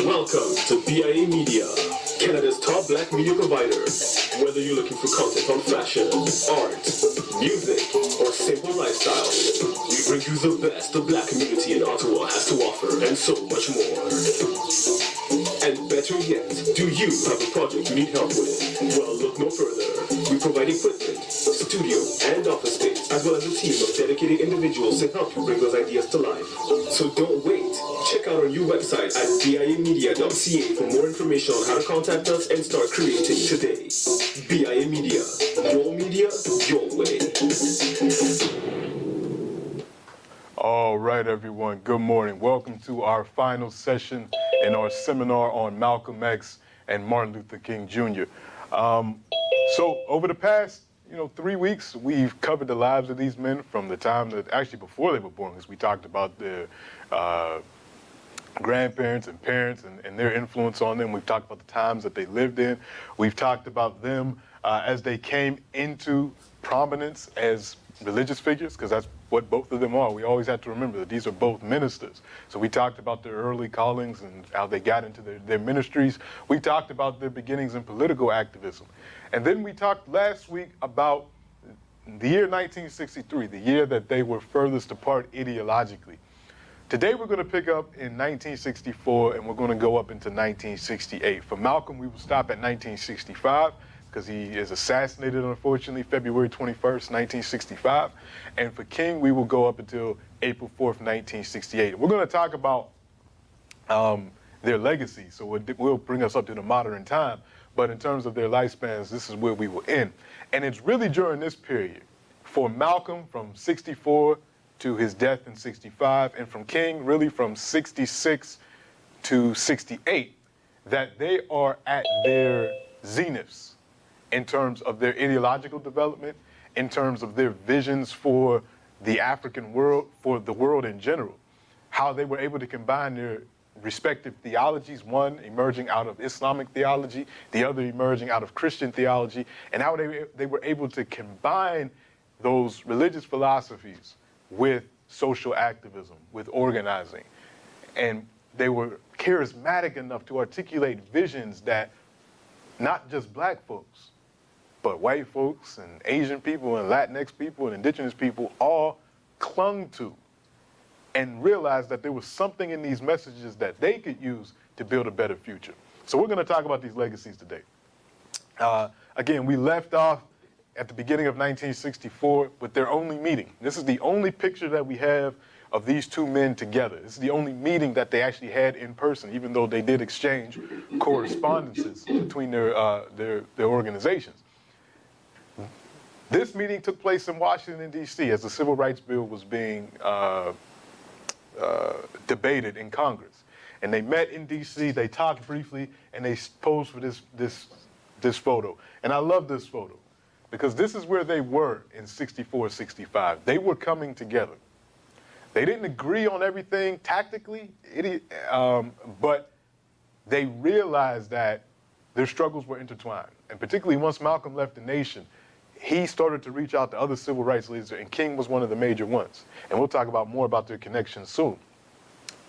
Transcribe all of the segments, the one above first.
Welcome to BIA Media, Canada's top black media provider. Whether you're looking for content on fashion, art, music, or simple lifestyle, we bring you the best the black community in Ottawa has to offer and so much more. And better yet, do you have a project you need help with? Well, look no further. We provide equipment, studio, and office space, as well as a team of dedicated individuals to help you bring those ideas to life. So don't wait. Check out our new website at biamedia.ca for more information on how to contact us and start creating today. BIA Media, your way. All right, everyone. Good morning. Welcome to our final session in our seminar on Malcolm X and Martin Luther King Jr. So over the past, 3 weeks, we've covered the lives of these men from the time that, actually before they were born, because we talked about their grandparents and parents and their influence on them. We've talked about the times that they lived in. We've talked about them as they came into prominence as religious figures, because that's what both of them are. We always have to remember that these are both ministers. So we talked about their early callings and how they got into their ministries. We talked about their beginnings in political activism. And then we talked last week about the year 1963, the year that they were furthest apart ideologically. Today we're going to pick up in 1964 and we're going to go up into 1968. For Malcolm, we will stop at 1965 because he is assassinated, unfortunately, February 21st, 1965. And for King, we will go up until April 4th, 1968. We're going to talk about their legacy, so we'll bring us up to the modern time. But in terms of their lifespans, this is where we will end. And it's really during this period, for Malcolm from 64 to his death in 65, and from King, really from 66 to 68, that they are at their zeniths in terms of their ideological development, in terms of their visions for the African world, for the world in general, how they were able to combine their respective theologies, one emerging out of Islamic theology, the other emerging out of Christian theology, and how they were able to combine those religious philosophies with social activism, with organizing. And they were charismatic enough to articulate visions that not just black folks, but white folks and Asian people and Latinx people and indigenous people all clung to and realized that there was something in these messages that they could use to build a better future. So we're going to talk about these legacies today. Again, we left off at the beginning of 1964 with their only meeting. This is the only picture that we have of these two men together. This is the only meeting that they actually had in person, even though they did exchange correspondences between their organizations. This meeting took place in Washington, D.C. as the Civil Rights Bill was being debated in Congress. And they met in D.C., they talked briefly, and they posed for this photo. And I love this photo because this is where they were in 64, 65. They were coming together. They didn't agree on everything tactically, but they realized that their struggles were intertwined. And particularly once Malcolm left the nation, he started to reach out to other civil rights leaders, and King was one of the major ones. And we'll talk about more about their connections soon.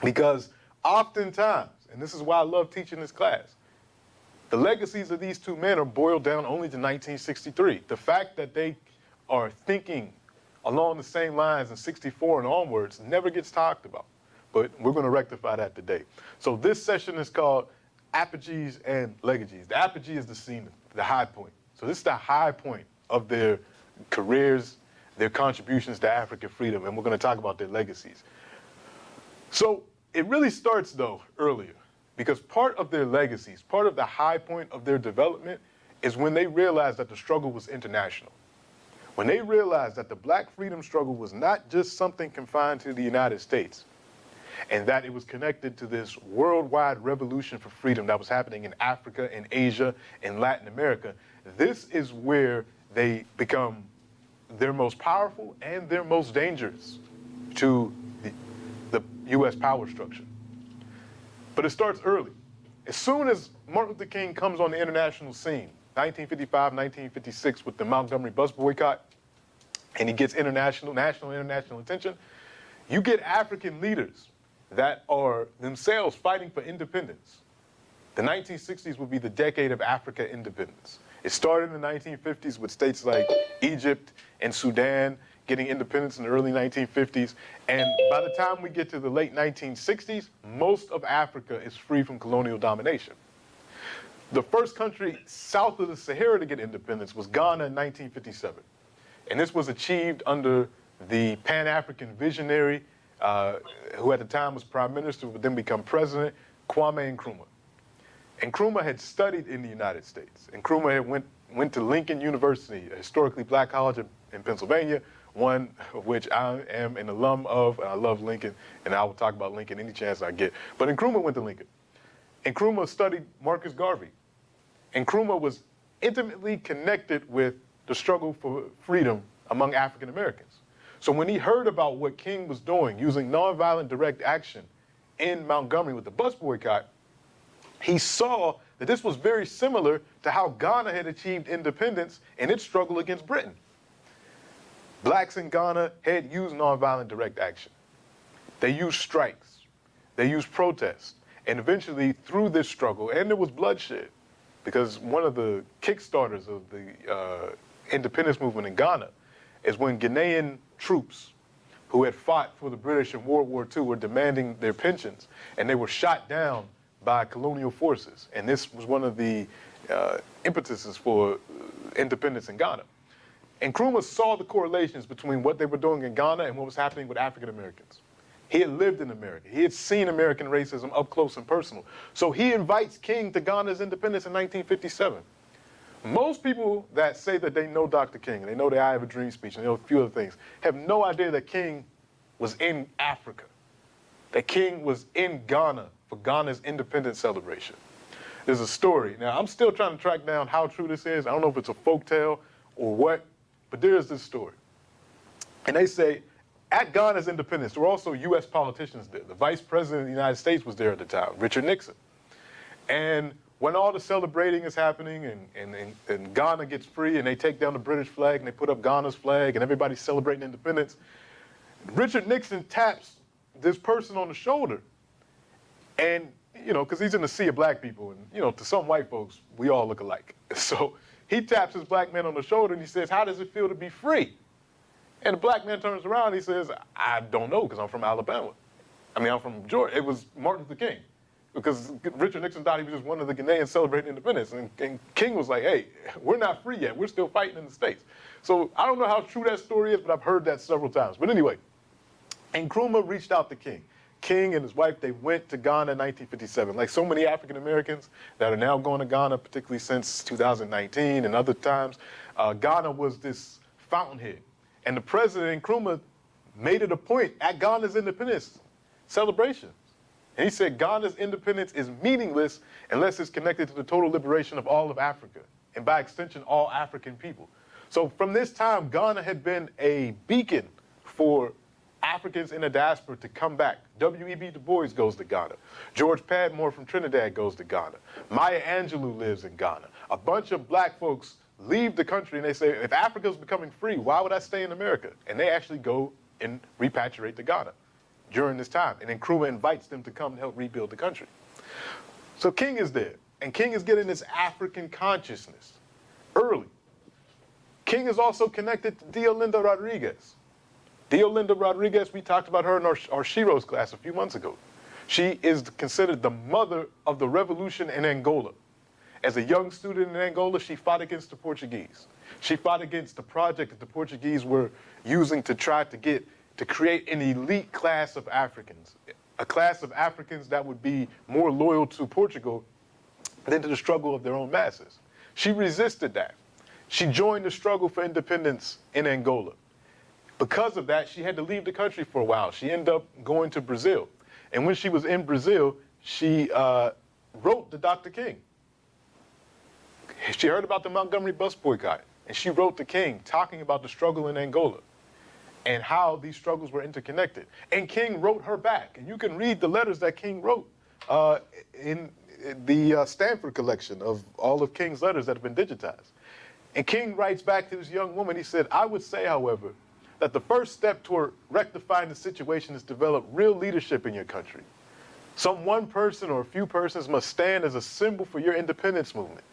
Because oftentimes, and this is why I love teaching this class, the legacies of these two men are boiled down only to 1963. The fact that they are thinking along the same lines in 64 and onwards never gets talked about. But we're going to rectify that today. So this session is called Apogees and Legacies. The apogee is the scene, the high point. So this is the high point of their careers, their contributions to African freedom, and we're going to talk about their legacies. So it really starts, though, earlier, because part of their legacies, part of the high point of their development is when they realized that the struggle was international. When they realized that the black freedom struggle was not just something confined to the United States, and that it was connected to this worldwide revolution for freedom that was happening in Africa, in Asia, in Latin America, this is where they become their most powerful and their most dangerous to the U.S. power structure. But it starts early. As soon as Martin Luther King comes on the international scene, 1955, 1956, with the Montgomery bus boycott, and he gets national international attention, you get African leaders that are themselves fighting for independence. The 1960s will be the decade of Africa independence. It started in the 1950s with states like Egypt and Sudan getting independence in the early 1950s. And by the time we get to the late 1960s, most of Africa is free from colonial domination. The first country south of the Sahara to get independence was Ghana in 1957. And this was achieved under the Pan-African visionary, who at the time was prime minister, would then become president, Kwame Nkrumah. Nkrumah had studied in the United States. Nkrumah had went to Lincoln University, a historically black college in Pennsylvania, one of which I am an alum of, and I love Lincoln, and I will talk about Lincoln any chance I get. But Nkrumah went to Lincoln. Nkrumah studied Marcus Garvey. Nkrumah was intimately connected with the struggle for freedom among African Americans. So when he heard about what King was doing, using nonviolent direct action in Montgomery with the bus boycott, he saw that this was very similar to how Ghana had achieved independence in its struggle against Britain. Blacks in Ghana had used nonviolent direct action. They used strikes. They used protests. And eventually, through this struggle, and there was bloodshed, because one of the kickstarters of the independence movement in Ghana is when Ghanaian troops who had fought for the British in World War II were demanding their pensions, and they were shot down by colonial forces. And this was one of the impetuses for independence in Ghana. And Nkrumah saw the correlations between what they were doing in Ghana and what was happening with African Americans. He had lived in America. He had seen American racism up close and personal. So he invites King to Ghana's independence in 1957. Most people that say that they know Dr. King, and they know the I Have a Dream speech, and they know a few other things, have no idea that King was in Africa, that King was in Ghana for Ghana's independence celebration. There's a story. Now, I'm still trying to track down how true this is. I don't know if it's a folktale or what, but there is this story. And they say, at Ghana's independence, there were also U.S. politicians there. The vice president of the United States was there at the time, Richard Nixon. And when all the celebrating is happening and Ghana gets free and they take down the British flag and they put up Ghana's flag and everybody's celebrating independence, Richard Nixon taps this person on the shoulder. And, you know, because he's in a sea of black people, and, you know, to some white folks, we all look alike. So he taps his black man on the shoulder and he says, "How does it feel to be free?" And the black man turns around and he says, "I don't know, because I'm from Alabama. I mean, I'm from Georgia." It was Martin Luther King, because Richard Nixon thought he was just one of the Ghanaians celebrating independence. And King was like, "Hey, we're not free yet. We're still fighting in the States." So I don't know how true that story is, but I've heard that several times. But anyway, Nkrumah reached out to King. King and his wife, they went to Ghana in 1957. Like so many African Americans that are now going to Ghana, particularly since 2019 and other times, Ghana was this fountainhead. And the president, Nkrumah, made it a point at Ghana's independence celebrations. And he said Ghana's independence is meaningless unless it's connected to the total liberation of all of Africa, and by extension, all African people. So from this time, Ghana had been a beacon for Africans in the diaspora to come back. W.E.B. Du Bois goes to Ghana. George Padmore from Trinidad goes to Ghana. Maya Angelou lives in Ghana. A bunch of black folks leave the country and they say, if Africa's becoming free, why would I stay in America? And they actually go and repatriate to Ghana during this time. And then Nkrumah invites them to come to help rebuild the country. So King is there, and King is getting this African consciousness early. King is also connected to Deolinda Rodriguez. Deolinda Rodriguez, we talked about her in our Shiro's class a few months ago. She is considered the mother of the revolution in Angola. As a young student in Angola, she fought against the Portuguese. She fought against the project that the Portuguese were using to try to create an elite class of Africans, a class of Africans that would be more loyal to Portugal than to the struggle of their own masses. She resisted that. She joined the struggle for independence in Angola. Because of that, she had to leave the country for a while. She ended up going to Brazil. And when she was in Brazil, she wrote to Dr. King. She heard about the Montgomery bus boycott, and she wrote to King talking about the struggle in Angola and how these struggles were interconnected. And King wrote her back. And you can read the letters that King wrote in the Stanford collection of all of King's letters that have been digitized. And King writes back to this young woman, he said, "I would say, however, that the first step toward rectifying the situation is to develop real leadership in your country. Some one person or a few persons must stand as a symbol for your independence movement.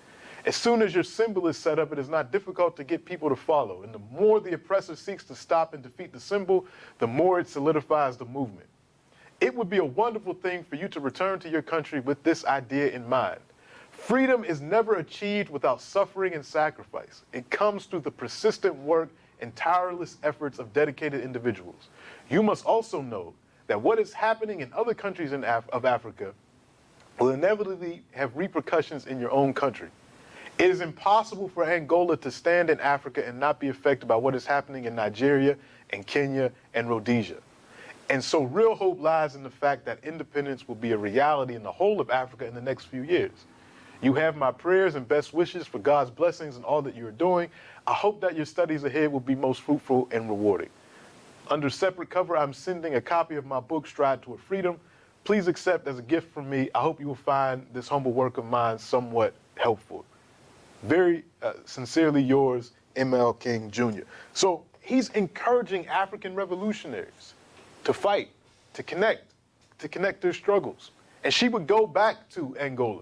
As soon as your symbol is set up, it is not difficult to get people to follow. And the more the oppressor seeks to stop and defeat the symbol, the more it solidifies the movement. It would be a wonderful thing for you to return to your country with this idea in mind. Freedom is never achieved without suffering and sacrifice. It comes through the persistent work and tireless efforts of dedicated individuals. You must also know that what is happening in other countries of Africa will inevitably have repercussions in your own country. It is impossible for Angola to stand in Africa and not be affected by what is happening in Nigeria and Kenya and Rhodesia. And so real hope lies in the fact that independence will be a reality in the whole of Africa in the next few years. You have my prayers and best wishes for God's blessings in all that you are doing. I hope that your studies ahead will be most fruitful and rewarding. Under separate cover, I'm sending a copy of my book, Stride Toward Freedom. Please accept as a gift from me. I hope you will find this humble work of mine somewhat helpful. Very sincerely yours, M.L. King Jr. So he's encouraging African revolutionaries to fight, to connect their struggles. And she would go back to Angola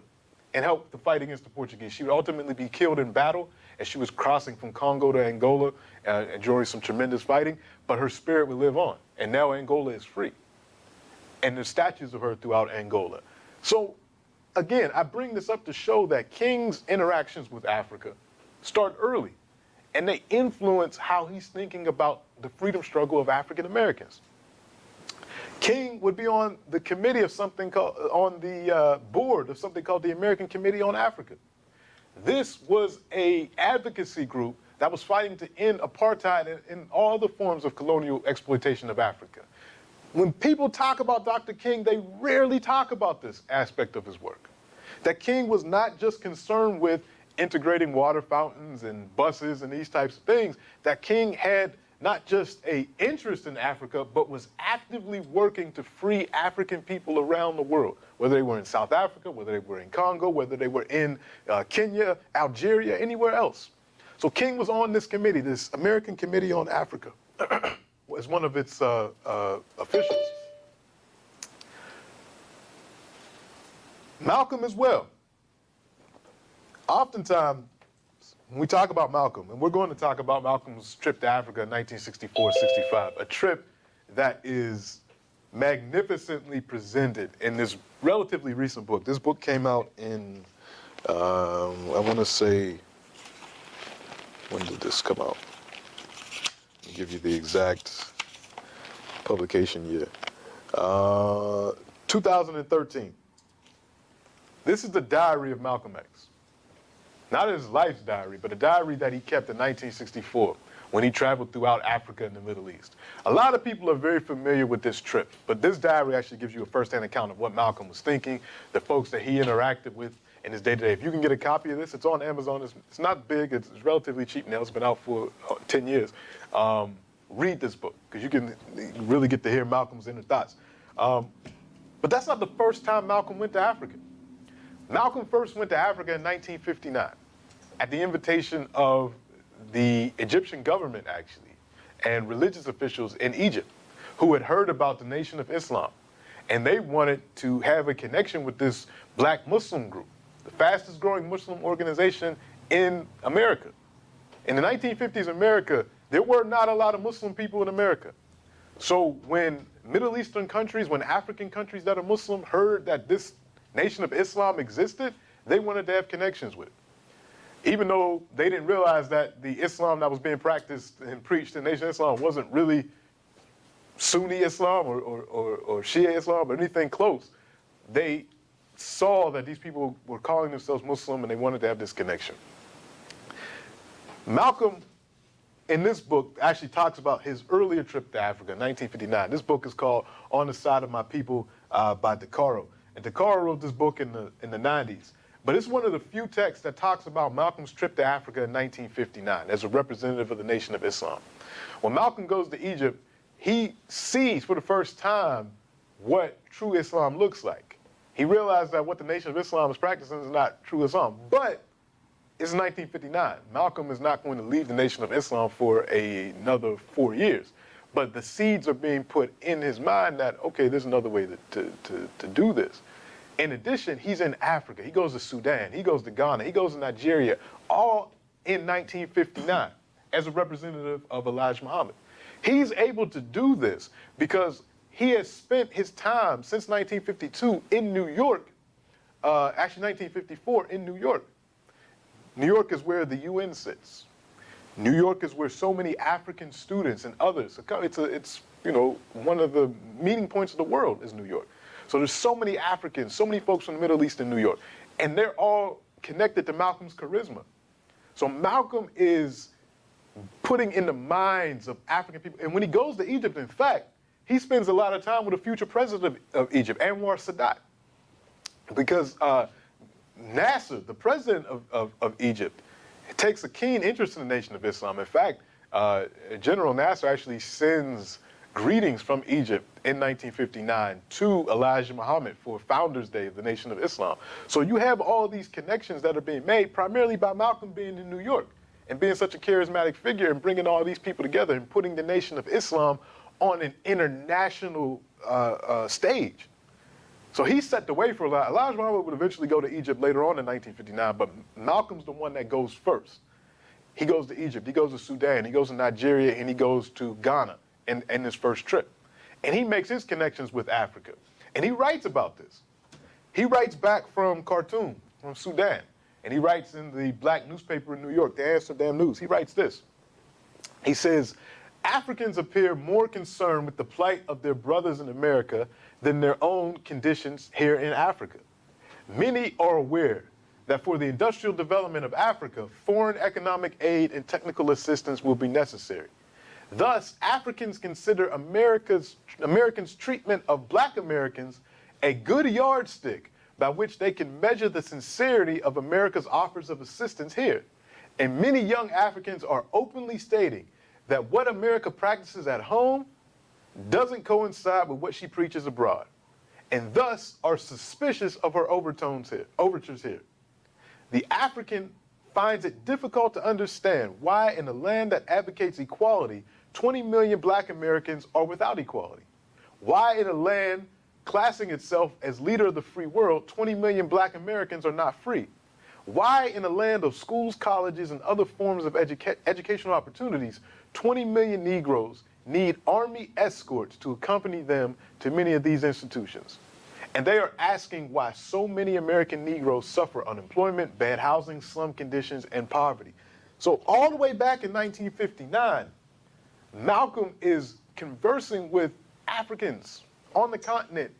and help the fight against the Portuguese. She would ultimately be killed in battle as she was crossing from Congo to Angola, enduring some tremendous fighting, but her spirit would live on. And now Angola is free. And there's statues of her throughout Angola. So again, I bring this up to show that King's interactions with Africa start early, and they influence how he's thinking about the freedom struggle of African Americans. King would be on the committee of something called, on the board of something called the American Committee on Africa. This was an advocacy group that was fighting to end apartheid and all the forms of colonial exploitation of Africa. When people talk about Dr. King, they rarely talk about this aspect of his work. That King was not just concerned with integrating water fountains and buses and these types of things, that King had not just an interest in Africa, but was actively working to free African people around the world, whether they were in South Africa, whether they were in Congo, whether they were in Kenya, Algeria, anywhere else. So King was on this committee, this American Committee on Africa, as one of its officials. Malcolm as well. Oftentimes, when we talk about Malcolm, and we're going to talk about Malcolm's trip to Africa in 1964-65, a trip that is magnificently presented in this relatively recent book. This book came out in, I want to say, when did this come out? I'll give you the exact publication year. 2013. This is the diary of Malcolm X. Not his life's diary, but a diary that he kept in 1964 when he traveled throughout Africa and the Middle East. A lot of people are very familiar with this trip, but this diary actually gives you a first-hand account of what Malcolm was thinking, the folks that he interacted with in his day-to-day. If you can get a copy of this, it's on Amazon. It's not big. It's relatively cheap now. It's been out for 10 years. Read this book, because you can really get to hear Malcolm's inner thoughts. But that's not the first time Malcolm went to Africa. Malcolm first went to Africa in 1959 at the invitation of the Egyptian government, actually, and religious officials in Egypt who had heard about the Nation of Islam. And they wanted to have a connection with this black Muslim group, the fastest growing Muslim organization in America. In the 1950s America, there were not a lot of Muslim people in America. So when Middle Eastern countries, when African countries that are Muslim heard that this Nation of Islam existed, they wanted to have connections with it. Even though they didn't realize that the Islam that was being practiced and preached in Nation of Islam wasn't really Sunni Islam or Shia Islam or anything close, they saw that these people were calling themselves Muslim and they wanted to have this connection. Malcolm, in this book, actually talks about his earlier trip to Africa in 1959. This book is called On the Side of My People by DeCaro. And DeCaro wrote this book in the 90s. But it's one of the few texts that talks about Malcolm's trip to Africa in 1959 as a representative of the Nation of Islam. When Malcolm goes to Egypt, he sees for the first time what true Islam looks like. He realized that what the Nation of Islam is practicing is not true Islam. But it's 1959. Malcolm is not going to leave the Nation of Islam for another 4 years. But the seeds are being put in his mind that, okay, there's another way to do this. In addition, he's in Africa. He goes to Sudan. He goes to Ghana. He goes to Nigeria, all in 1959 as a representative of Elijah Muhammad. He's able to do this because he has spent his time since 1952 in New York, actually 1954 in New York. New York is where the UN sits. New York is where so many African students and others, it's one of the meeting points of the world is New York. So there's so many Africans, so many folks from the Middle East in New York, and they're all connected to Malcolm's charisma. So Malcolm is putting in the minds of African people. And when he goes to Egypt, in fact, he spends a lot of time with the future president of Egypt, Anwar Sadat. Because Nasser, the president of Egypt, takes a keen interest in the Nation of Islam. In fact, General Nasser actually sends greetings from Egypt in 1959 to Elijah Muhammad for Founders Day of the Nation of Islam. So you have all these connections that are being made primarily by Malcolm being in New York and being such a charismatic figure and bringing all these people together and putting the Nation of Islam on an international stage. So he set the way for Elijah Muhammad would eventually go to Egypt later on in 1959, but Malcolm's the one that goes first. He goes to Egypt, he goes to Sudan, he goes to Nigeria, and he goes to Ghana in his first trip. And he makes his connections with Africa. And he writes about this. He writes back from Khartoum, from Sudan, and he writes in the black newspaper in New York, the Amsterdam News. He writes this. He says, Africans appear more concerned with the plight of their brothers in America than their own conditions here in Africa. Many are aware that for the industrial development of Africa, foreign economic aid and technical assistance will be necessary. Thus, Africans consider Americans' treatment of black Americans a good yardstick by which they can measure the sincerity of America's offers of assistance here. And many young Africans are openly stating that what America practices at home doesn't coincide with what she preaches abroad, and thus are suspicious of her overtures here. The African finds it difficult to understand why in a land that advocates equality, 20 million black Americans are without equality. Why in a land classing itself as leader of the free world, 20 million black Americans are not free. Why in a land of schools, colleges, and other forms of educational opportunities, 20 million Negroes need army escorts to accompany them to many of these institutions. And they are asking why so many American Negroes suffer unemployment, bad housing, slum conditions, and poverty. So all the way back in 1959, Malcolm is conversing with Africans on the continent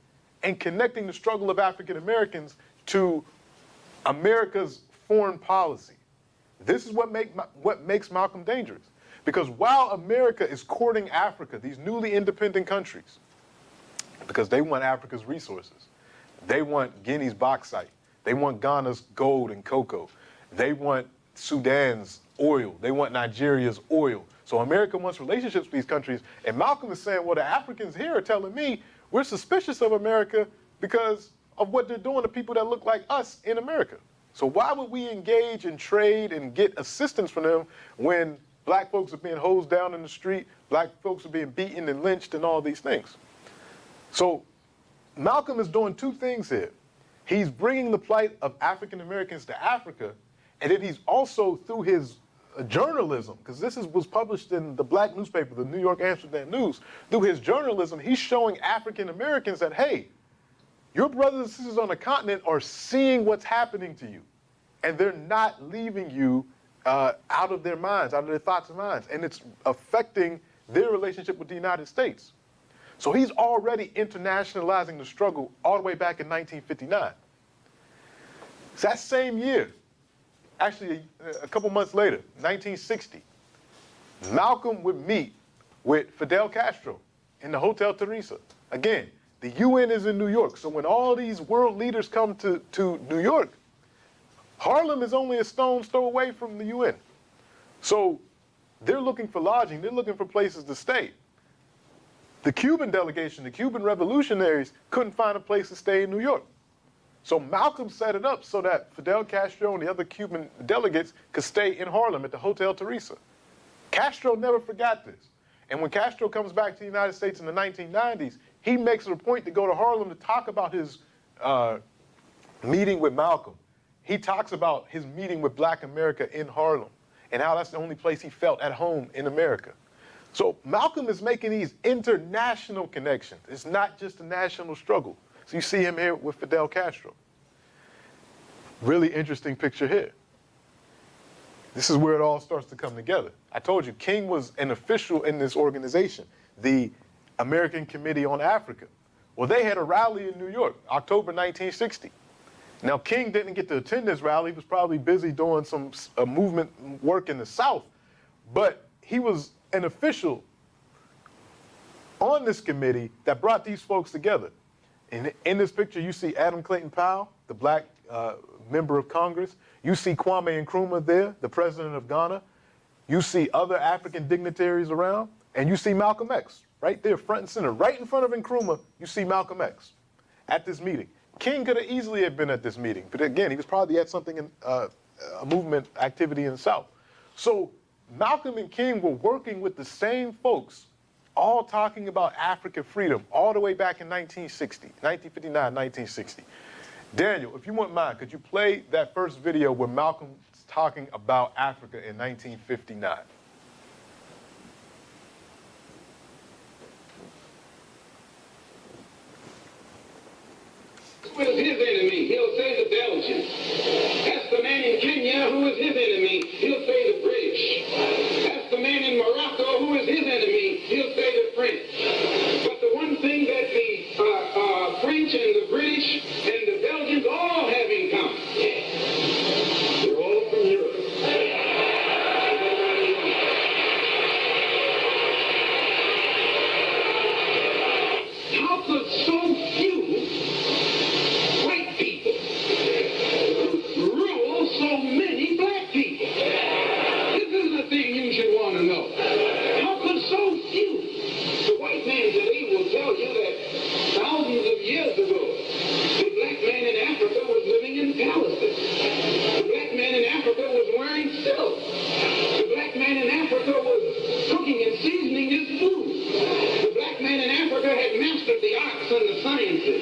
and connecting the struggle of African Americans to America's foreign policy. This is what makes Malcolm dangerous. Because while America is courting Africa, these newly independent countries, because they want Africa's resources, they want Guinea's bauxite, they want Ghana's gold and cocoa, they want Sudan's oil, they want Nigeria's oil. So America wants relationships with these countries, and Malcolm is saying, well, the Africans here are telling me we're suspicious of America because of what they're doing to people that look like us in America. So why would we engage in trade and get assistance from them when black folks are being hosed down in the street, black folks are being beaten and lynched and all these things? So Malcolm is doing two things here. He's bringing the plight of African Americans to Africa, and then he's also, through his journalism, because this was published in the black newspaper, the New York Amsterdam News, through his journalism, he's showing African Americans that, hey, your brothers and sisters on the continent are seeing what's happening to you, and they're not leaving you out of their minds, out of their thoughts and minds, and it's affecting their relationship with the United States. So he's already internationalizing the struggle all the way back in 1959. It's that same year, actually a couple months later, 1960, Malcolm would meet with Fidel Castro in the Hotel Teresa. Again, the UN is in New York, so when all these world leaders come to New York, Harlem is only a stone's throw away from the UN. So they're looking for lodging, they're looking for places to stay. The Cuban delegation, the Cuban revolutionaries, couldn't find a place to stay in New York. So Malcolm set it up so that Fidel Castro and the other Cuban delegates could stay in Harlem at the Hotel Teresa. Castro never forgot this. And when Castro comes back to the United States in the 1990s, he makes it a point to go to Harlem to talk about his meeting with Malcolm. He talks about his meeting with Black America in Harlem and how that's the only place he felt at home in America. So Malcolm is making these international connections. It's not just a national struggle. So you see him here with Fidel Castro. Really interesting picture here. This is where it all starts to come together. I told you, King was an official in this organization, the American Committee on Africa. Well, they had a rally in New York, October 1960. Now, King didn't get to attend this rally. He was probably busy doing some movement work in the South, but he was an official on this committee that brought these folks together. And in this picture, you see Adam Clayton Powell, the black member of Congress. You see Kwame Nkrumah there, the president of Ghana. You see other African dignitaries around, and you see Malcolm X right there, front and center. Right in front of Nkrumah, you see Malcolm X at this meeting. King could have easily have been at this meeting, but again, he was probably at something in a movement activity in the South. So Malcolm and King were working with the same folks, all talking about African freedom, all the way back in 1960, 1959, 1960. Daniel, if you wouldn't mind, could you play that first video where Malcolm's talking about Africa in 1959? Who is his enemy? He'll say the Belgians. That's the man in Kenya. Who is his enemy? He'll say the British. That's the man in Morocco. Who is his enemy? He'll say the French. But the one thing that the French and the British and the Belgians all have in common, they're all from Europe. How could so few white people rule so many black people? This is the thing you should want to know. How could so few? The white man today will tell you that thousands of years ago, the black man in Africa was living in palaces. The black man in Africa was wearing silk. The black man in Africa was cooking and seasoning his food. The black man in Africa had mastered the arts and the sciences.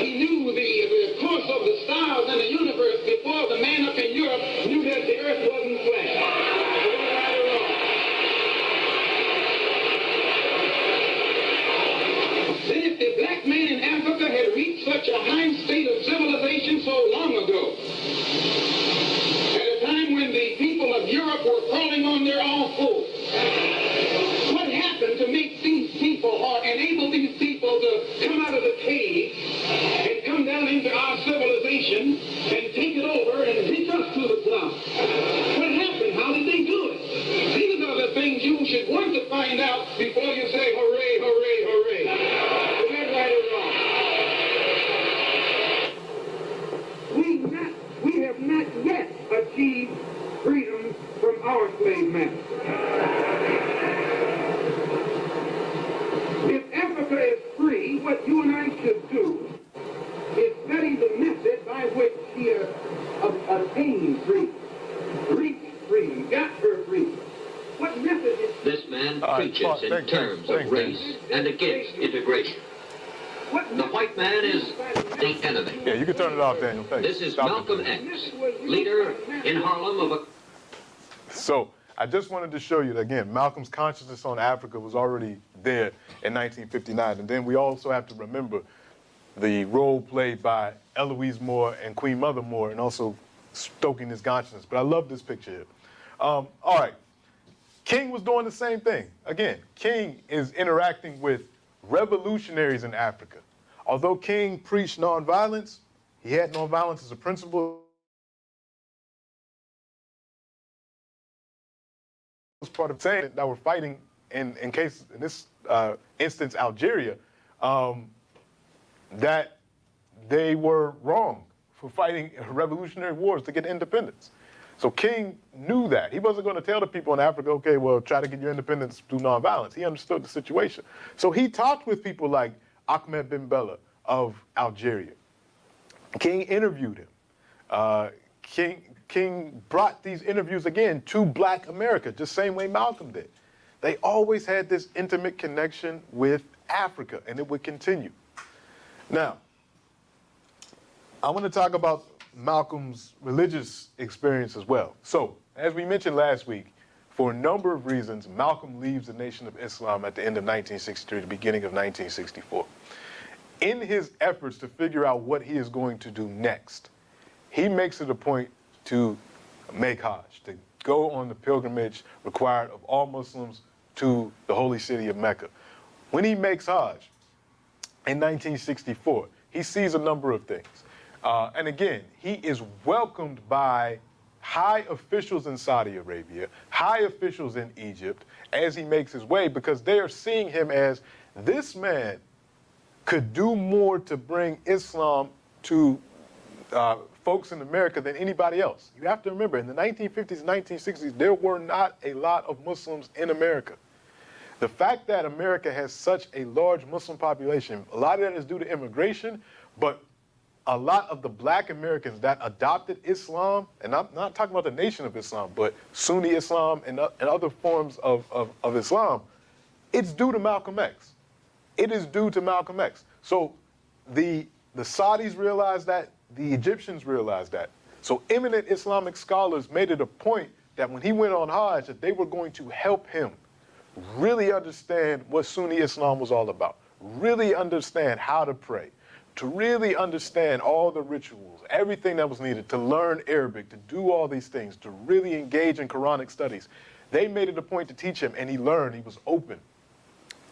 He knew the course of the stars in the universe before the man up in Europe knew that the earth wasn't flat. Right or wrong. Then if the black man in Africa had reached such a high state of civilization so long ago, at a time when the people of Europe were crawling on their own foot, what happened to make these people or enable these people to come out of the cave and come down into our civilization and take it over and reach us to the ground? What happened? How did they do it? These are the things you should want to find out before you say hooray, hooray, hooray. Is that right or wrong? We have not yet achieved freedom from our slave masters. If Africa is free, what you and I should do is study the method by which she attained freedom, reached freedom, got her freedom. What method is This man preaches in terms of race and against integration. The white man is the enemy. Yeah, you can turn it off, Daniel. Thanks. This is Stop Malcolm it. X, leader in Harlem of a... So I just wanted to show you that, again, Malcolm's consciousness on Africa was already there in 1959. And then we also have to remember the role played by Eloise Moore and Queen Mother Moore and also stoking his consciousness. But I love this picture here. All right. King was doing the same thing. Again, King is interacting with revolutionaries in Africa. Although King preached nonviolence, he had nonviolence as a principle. Was part of saying that we're fighting in this instance, Algeria, that they were wrong for fighting revolutionary wars to get independence. So King knew that. He wasn't going to tell the people in Africa, okay, well, try to get your independence through nonviolence. He understood the situation. So he talked with people like Ahmed Ben Bella of Algeria. King interviewed him. King brought these interviews again to Black America, the same way Malcolm did. They always had this intimate connection with Africa, and it would continue. Now, I want to talk about Malcolm's religious experience as well. So, as we mentioned last week, for a number of reasons, Malcolm leaves the Nation of Islam at the end of 1963, the beginning of 1964. In his efforts to figure out what he is going to do next, he makes it a point to make Hajj, to go on the pilgrimage required of all Muslims to the holy city of Mecca. When he makes Hajj in 1964, he sees a number of things. And again, he is welcomed by high officials in Saudi Arabia, high officials in Egypt, as he makes his way, because they are seeing him as this man could do more to bring Islam to folks in America than anybody else. You have to remember, in the 1950s and 1960s, there were not a lot of Muslims in America. The fact that America has such a large Muslim population, a lot of that is due to immigration, but a lot of the Black Americans that adopted Islam, and I'm not talking about the Nation of Islam, but Sunni Islam and other forms of Islam, it's due to Malcolm X. It is due to Malcolm X. So the Saudis realized that, the Egyptians realized that. So eminent Islamic scholars made it a point that when he went on Hajj, that they were going to help him really understand what Sunni Islam was all about, really understand how to pray, to really understand all the rituals, everything that was needed, to learn Arabic, to do all these things, to really engage in Quranic studies. They made it a point to teach him, and he learned, he was open.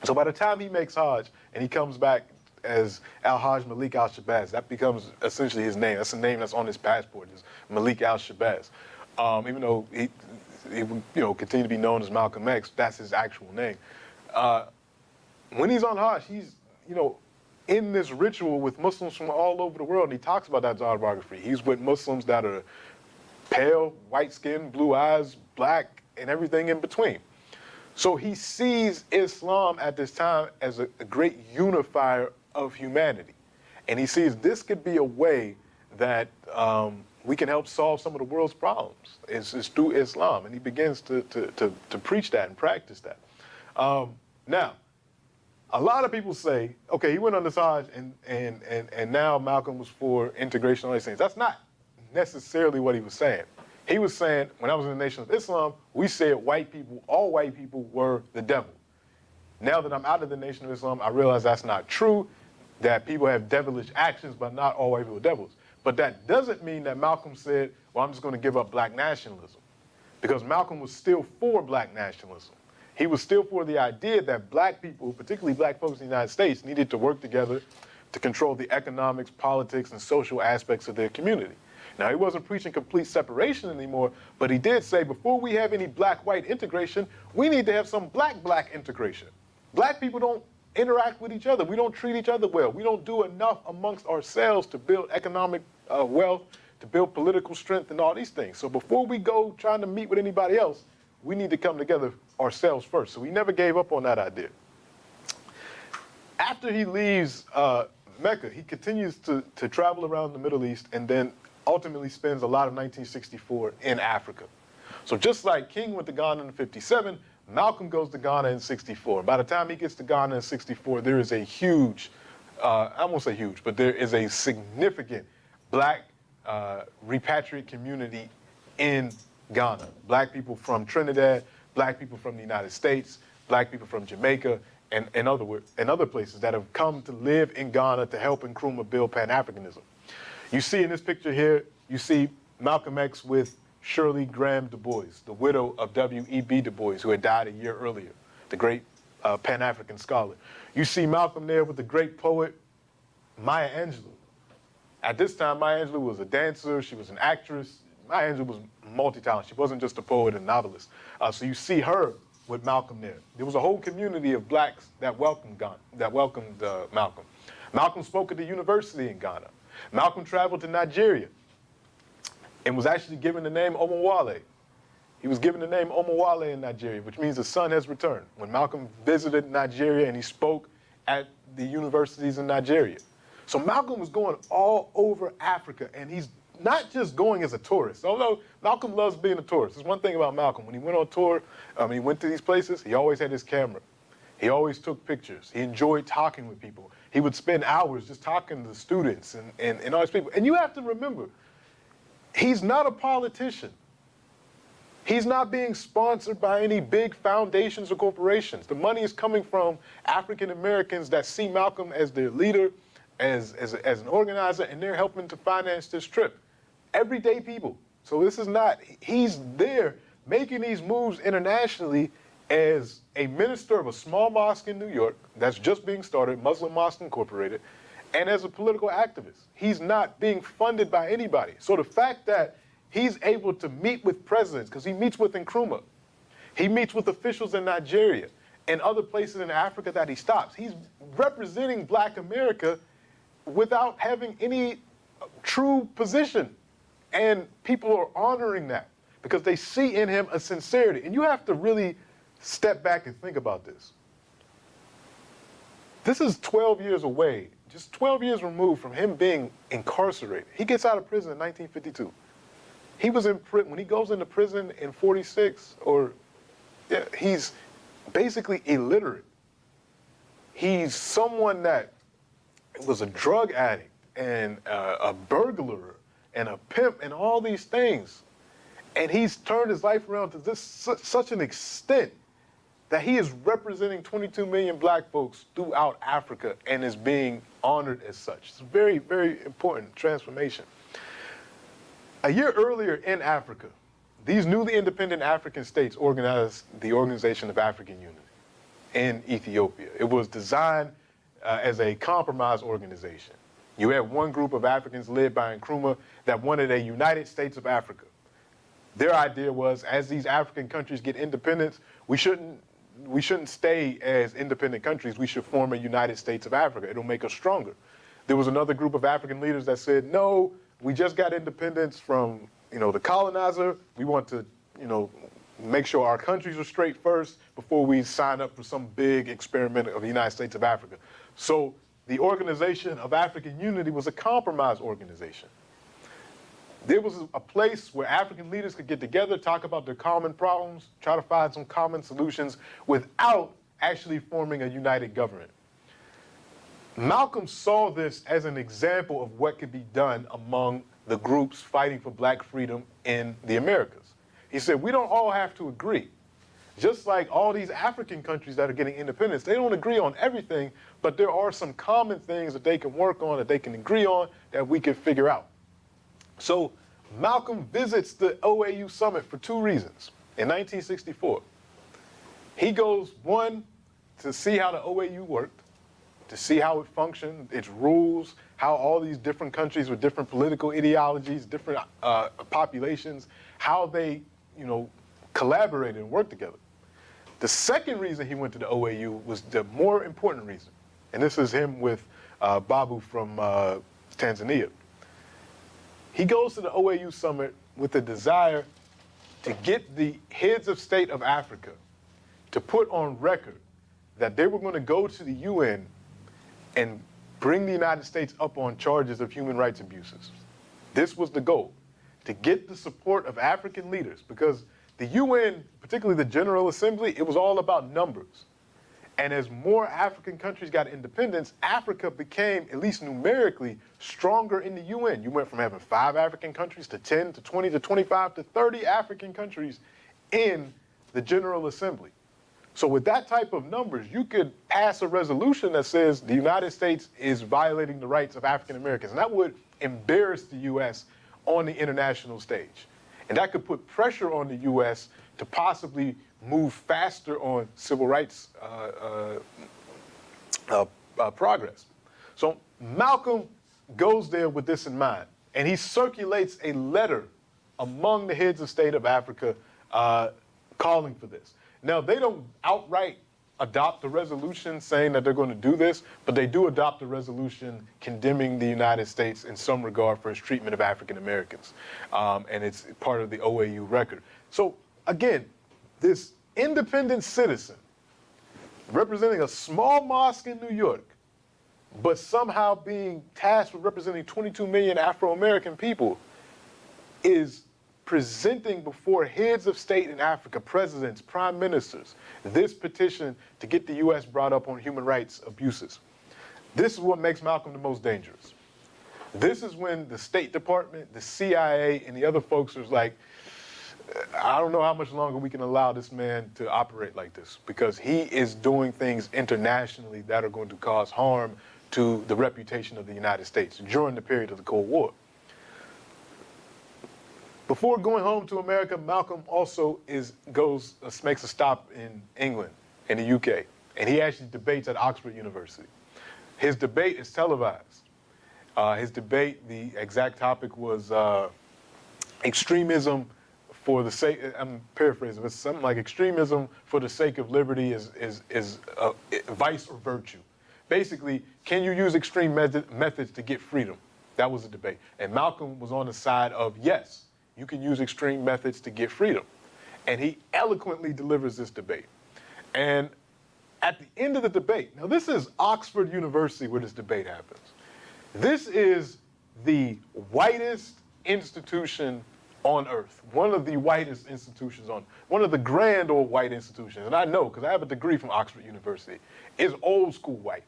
So by the time he makes Hajj and he comes back as Al-Hajj Malik Al-Shabazz, that becomes essentially his name. That's the name that's on his passport, is Malik Al-Shabazz. Even though he would continue to be known as Malcolm X, that's his actual name. When he's on Hajj, he's, in this ritual with Muslims from all over the world, and he talks about that autobiography. He's with Muslims that are pale, white skin, blue eyes, black, and everything in between. So he sees Islam at this time as a great unifier of humanity. And he sees this could be a way that we can help solve some of the world's problems. It's through Islam. And he begins to preach that and practice that. Now, a lot of people say, okay, he went on this Hajj and now Malcolm was for integration and all these things. That's not necessarily what he was saying. He was saying, when I was in the Nation of Islam, we said all white people were the devil. Now that I'm out of the Nation of Islam, I realize that's not true, that people have devilish actions, but not all white people are devils. But that doesn't mean that Malcolm said, well, I'm just going to give up black nationalism. Because Malcolm was still for black nationalism. He was still for the idea that black people, particularly black folks in the United States, needed to work together to control the economics, politics, and social aspects of their community. Now, he wasn't preaching complete separation anymore, but he did say, before we have any black-white integration, we need to have some black-black integration. Black people don't interact with each other. We don't treat each other well. We don't do enough amongst ourselves to build economic wealth, to build political strength, and all these things. So before we go trying to meet with anybody else, we need to come together ourselves first. So he never gave up on that idea. After he leaves Mecca, he continues to travel around the Middle East and then ultimately spends a lot of 1964 in Africa. So just like King went to Ghana in 57, Malcolm goes to Ghana in 64. By the time he gets to Ghana in 64, there is a huge, I won't say huge, but there is a significant black repatriate community in Ghana. Black people from Trinidad, black people from the United States, black people from Jamaica, and other places that have come to live in Ghana to help Nkrumah build Pan-Africanism. You see in this picture here, you see Malcolm X with Shirley Graham Du Bois, the widow of W.E.B. Du Bois, who had died a year earlier, the great Pan-African scholar. You see Malcolm there with the great poet Maya Angelou. At this time, Maya Angelou was a dancer, she was an actress. Maya Angelou was multi-talented. She wasn't just a poet and novelist. So you see her with Malcolm there. There was a whole community of blacks that welcomed Malcolm. Malcolm spoke at the university in Ghana. Malcolm traveled to Nigeria and was actually given the name Omowale. He was given the name Omowale in Nigeria, which means the sun has returned. When Malcolm visited Nigeria and he spoke at the universities in Nigeria. So Malcolm was going all over Africa, and he's not just going as a tourist. Although Malcolm loves being a tourist. There's one thing about Malcolm. When he went on tour, he went to these places, he always had his camera. He always took pictures. He enjoyed talking with people. He would spend hours just talking to the students and all these people. And you have to remember, he's not a politician. He's not being sponsored by any big foundations or corporations. The money is coming from African Americans that see Malcolm as their leader, as an organizer, and they're helping to finance this trip. Everyday people. So this is not, he's there making these moves internationally as a minister of a small mosque in New York that's just being started, Muslim Mosque Incorporated, and as a political activist. He's not being funded by anybody. So the fact that he's able to meet with presidents, because he meets with Nkrumah, he meets with officials in Nigeria and other places in Africa that he stops. He's representing Black America without having any true position. And people are honoring that because they see in him a sincerity. And you have to really step back and think about this. This is 12 years away, just 12 years removed from him being incarcerated. He gets out of prison in 1952. He was in prison, when he goes into prison in 46, he's basically illiterate. He's someone that was a drug addict and a burglar and a pimp and all these things. And he's turned his life around to this such an extent that he is representing 22 million Black folks throughout Africa and is being honored as such. It's a very, very important transformation. A year earlier in Africa, these newly independent African states organized the Organization of African Unity in Ethiopia. It was designed as a compromise organization. You had one group of Africans led by Nkrumah that wanted a United States of Africa. Their idea was, as these African countries get independence, we shouldn't stay as independent countries. We should form a United States of Africa. It'll make us stronger. There was another group of African leaders that said, no, we just got independence from, the colonizer. We want to, make sure our countries are straight first before we sign up for some big experiment of the United States of Africa. So the Organization of African Unity was a compromise organization. There was a place where African leaders could get together, talk about their common problems, try to find some common solutions without actually forming a united government. Malcolm saw this as an example of what could be done among the groups fighting for Black freedom in the Americas. He said, we don't all have to agree. Just like all these African countries that are getting independence, they don't agree on everything, but there are some common things that they can work on, that they can agree on, that we can figure out. So Malcolm visits the OAU summit for two reasons in 1964. He goes, one, to see how the OAU worked, to see how it functioned, its rules, how all these different countries with different political ideologies, different populations, how they, collaborated and worked together. The second reason he went to the OAU was the more important reason, and this is him with Babu from Tanzania. He goes to the OAU summit with a desire to get the heads of state of Africa to put on record that they were going to go to the UN and bring the United States up on charges of human rights abuses. This was the goal, to get the support of African leaders, because the UN, particularly the General Assembly, it was all about numbers. And as more African countries got independence, Africa became, at least numerically, stronger in the UN. You went from having 5 African countries to 10 to 20 to 25 to 30 African countries in the General Assembly. So with that type of numbers, you could pass a resolution that says the United States is violating the rights of African Americans. And that would embarrass the U.S. on the international stage. And that could put pressure on the U.S. to possibly move faster on civil rights progress. So Malcolm goes there with this in mind, and he circulates a letter among the heads of state of Africa calling for this. Now, they don't outright adopt a resolution saying that they're going to do this, but they do adopt a resolution condemning the United States in some regard for its treatment of African Americans. And it's part of the OAU record. So again, this independent citizen representing a small mosque in New York but somehow being tasked with representing 22 million Afro-American people is presenting before heads of state in Africa, presidents, prime ministers, this petition to get the U.S. brought up on human rights abuses. This is what makes Malcolm the most dangerous. This is when the State Department, the CIA, and the other folks are like, I don't know how much longer we can allow this man to operate like this, because he is doing things internationally that are going to cause harm to the reputation of the United States during the period of the Cold War. Before going home to America, Malcolm also makes a stop in England, in the UK, and he actually debates at Oxford University. His debate is televised. His debate, the exact topic was extremism for the sake, I'm paraphrasing, but something like extremism for the sake of liberty is vice or virtue. Basically, can you use extreme methods to get freedom? That was the debate. And Malcolm was on the side of, yes, you can use extreme methods to get freedom. And he eloquently delivers this debate. And at the end of the debate, now this is Oxford University where this debate happens. This is the whitest institution on earth, one of the whitest institutions one of the grand old white institutions. And I know, because I have a degree from Oxford University. It's old school white.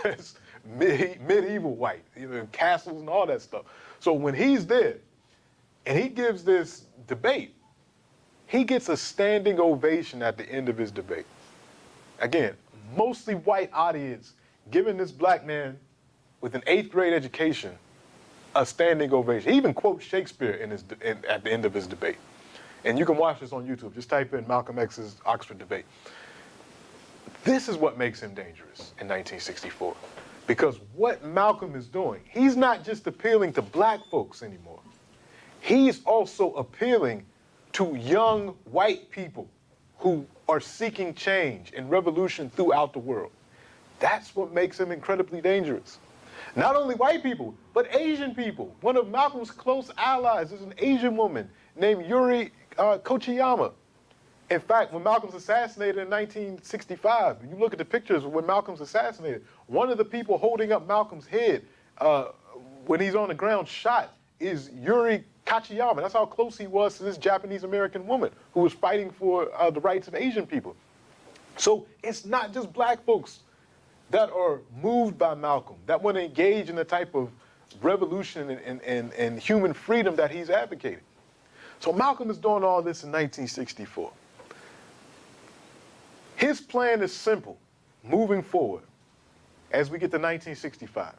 It's medieval white, castles and all that stuff. So when he's there and he gives this debate, he gets a standing ovation at the end of his debate. Again, mostly white audience giving this black man with an 8th grade education a standing ovation. He even quotes Shakespeare at the end of his debate. And you can watch this on YouTube. Just type in Malcolm X's Oxford debate. This is what makes him dangerous in 1964. Because what Malcolm is doing, he's not just appealing to black folks anymore. He's also appealing to young white people who are seeking change and revolution throughout the world. That's what makes him incredibly dangerous. Not only white people, but Asian people. One of Malcolm's close allies is an Asian woman named Yuri Kochiyama. In fact, when Malcolm's assassinated in 1965, you look at the pictures of when Malcolm's assassinated, one of the people holding up Malcolm's head when he's on the ground shot is Yuri Kochiyama. That's how close he was to this Japanese-American woman who was fighting for the rights of Asian people. So it's not just black folks that are moved by Malcolm, that want to engage in the type of revolution and human freedom that he's advocating. So Malcolm is doing all this in 1964. His plan is simple, moving forward, as we get to 1965.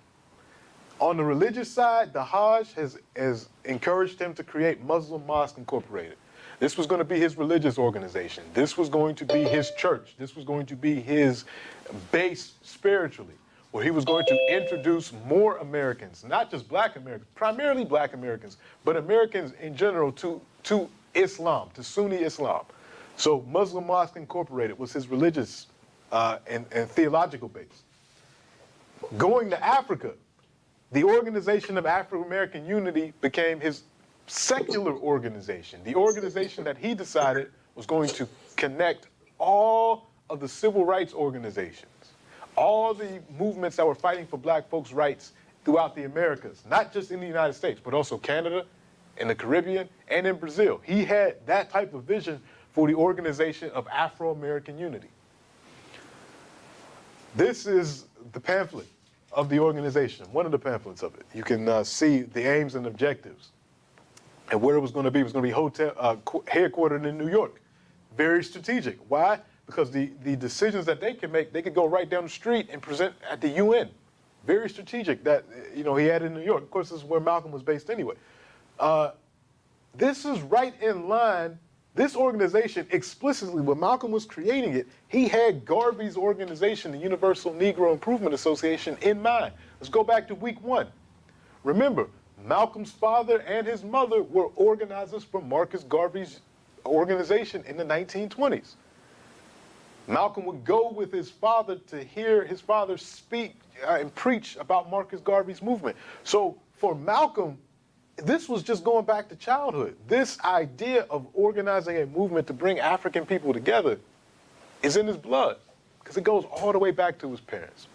On the religious side, the Hajj has encouraged him to create Muslim Mosque Incorporated. This was going to be his religious organization. This was going to be his church. This was going to be his base spiritually, where he was going to introduce more Americans, not just black Americans, primarily black Americans, but Americans in general to Islam, to Sunni Islam. So Muslim Mosque Incorporated was his religious and theological base. Going to Africa, the Organization of Afro-American Unity became his secular organization, the organization that he decided was going to connect all of the civil rights organizations, all the movements that were fighting for black folks' rights throughout the Americas, not just in the United States, but also Canada, in the Caribbean, and in Brazil. He had that type of vision for the Organization of Afro-American Unity. This is the pamphlet of the organization, one of the pamphlets of it. You can see the aims and objectives. And where it was going to be headquartered in New York. Very strategic. Why? Because the decisions that they can make, they could go right down the street and present at the UN. Very strategic that he had in New York. Of course, this is where Malcolm was based anyway. This is right in line. This organization explicitly, when Malcolm was creating it, he had Garvey's organization, the Universal Negro Improvement Association, in mind. Let's go back to week 1. Remember, Malcolm's father and his mother were organizers for Marcus Garvey's organization in the 1920s. Malcolm would go with his father to hear his father speak and preach about Marcus Garvey's movement. So for Malcolm, this was just going back to childhood. This idea of organizing a movement to bring African people together is in his blood because it goes all the way back to his parents.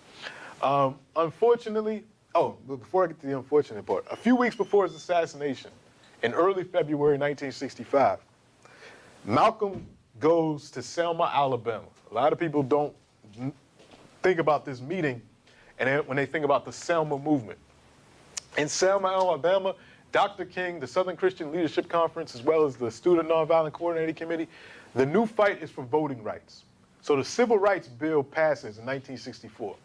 Unfortunately, but before I get to the unfortunate part, a few weeks before his assassination, in early February 1965, Malcolm goes to Selma, Alabama. A lot of people don't think about this meeting and when they think about the Selma movement. In Selma, Alabama, Dr. King, the Southern Christian Leadership Conference, as well as the Student Nonviolent Coordinating Committee, the new fight is for voting rights. So the Civil Rights Bill passes in 1964.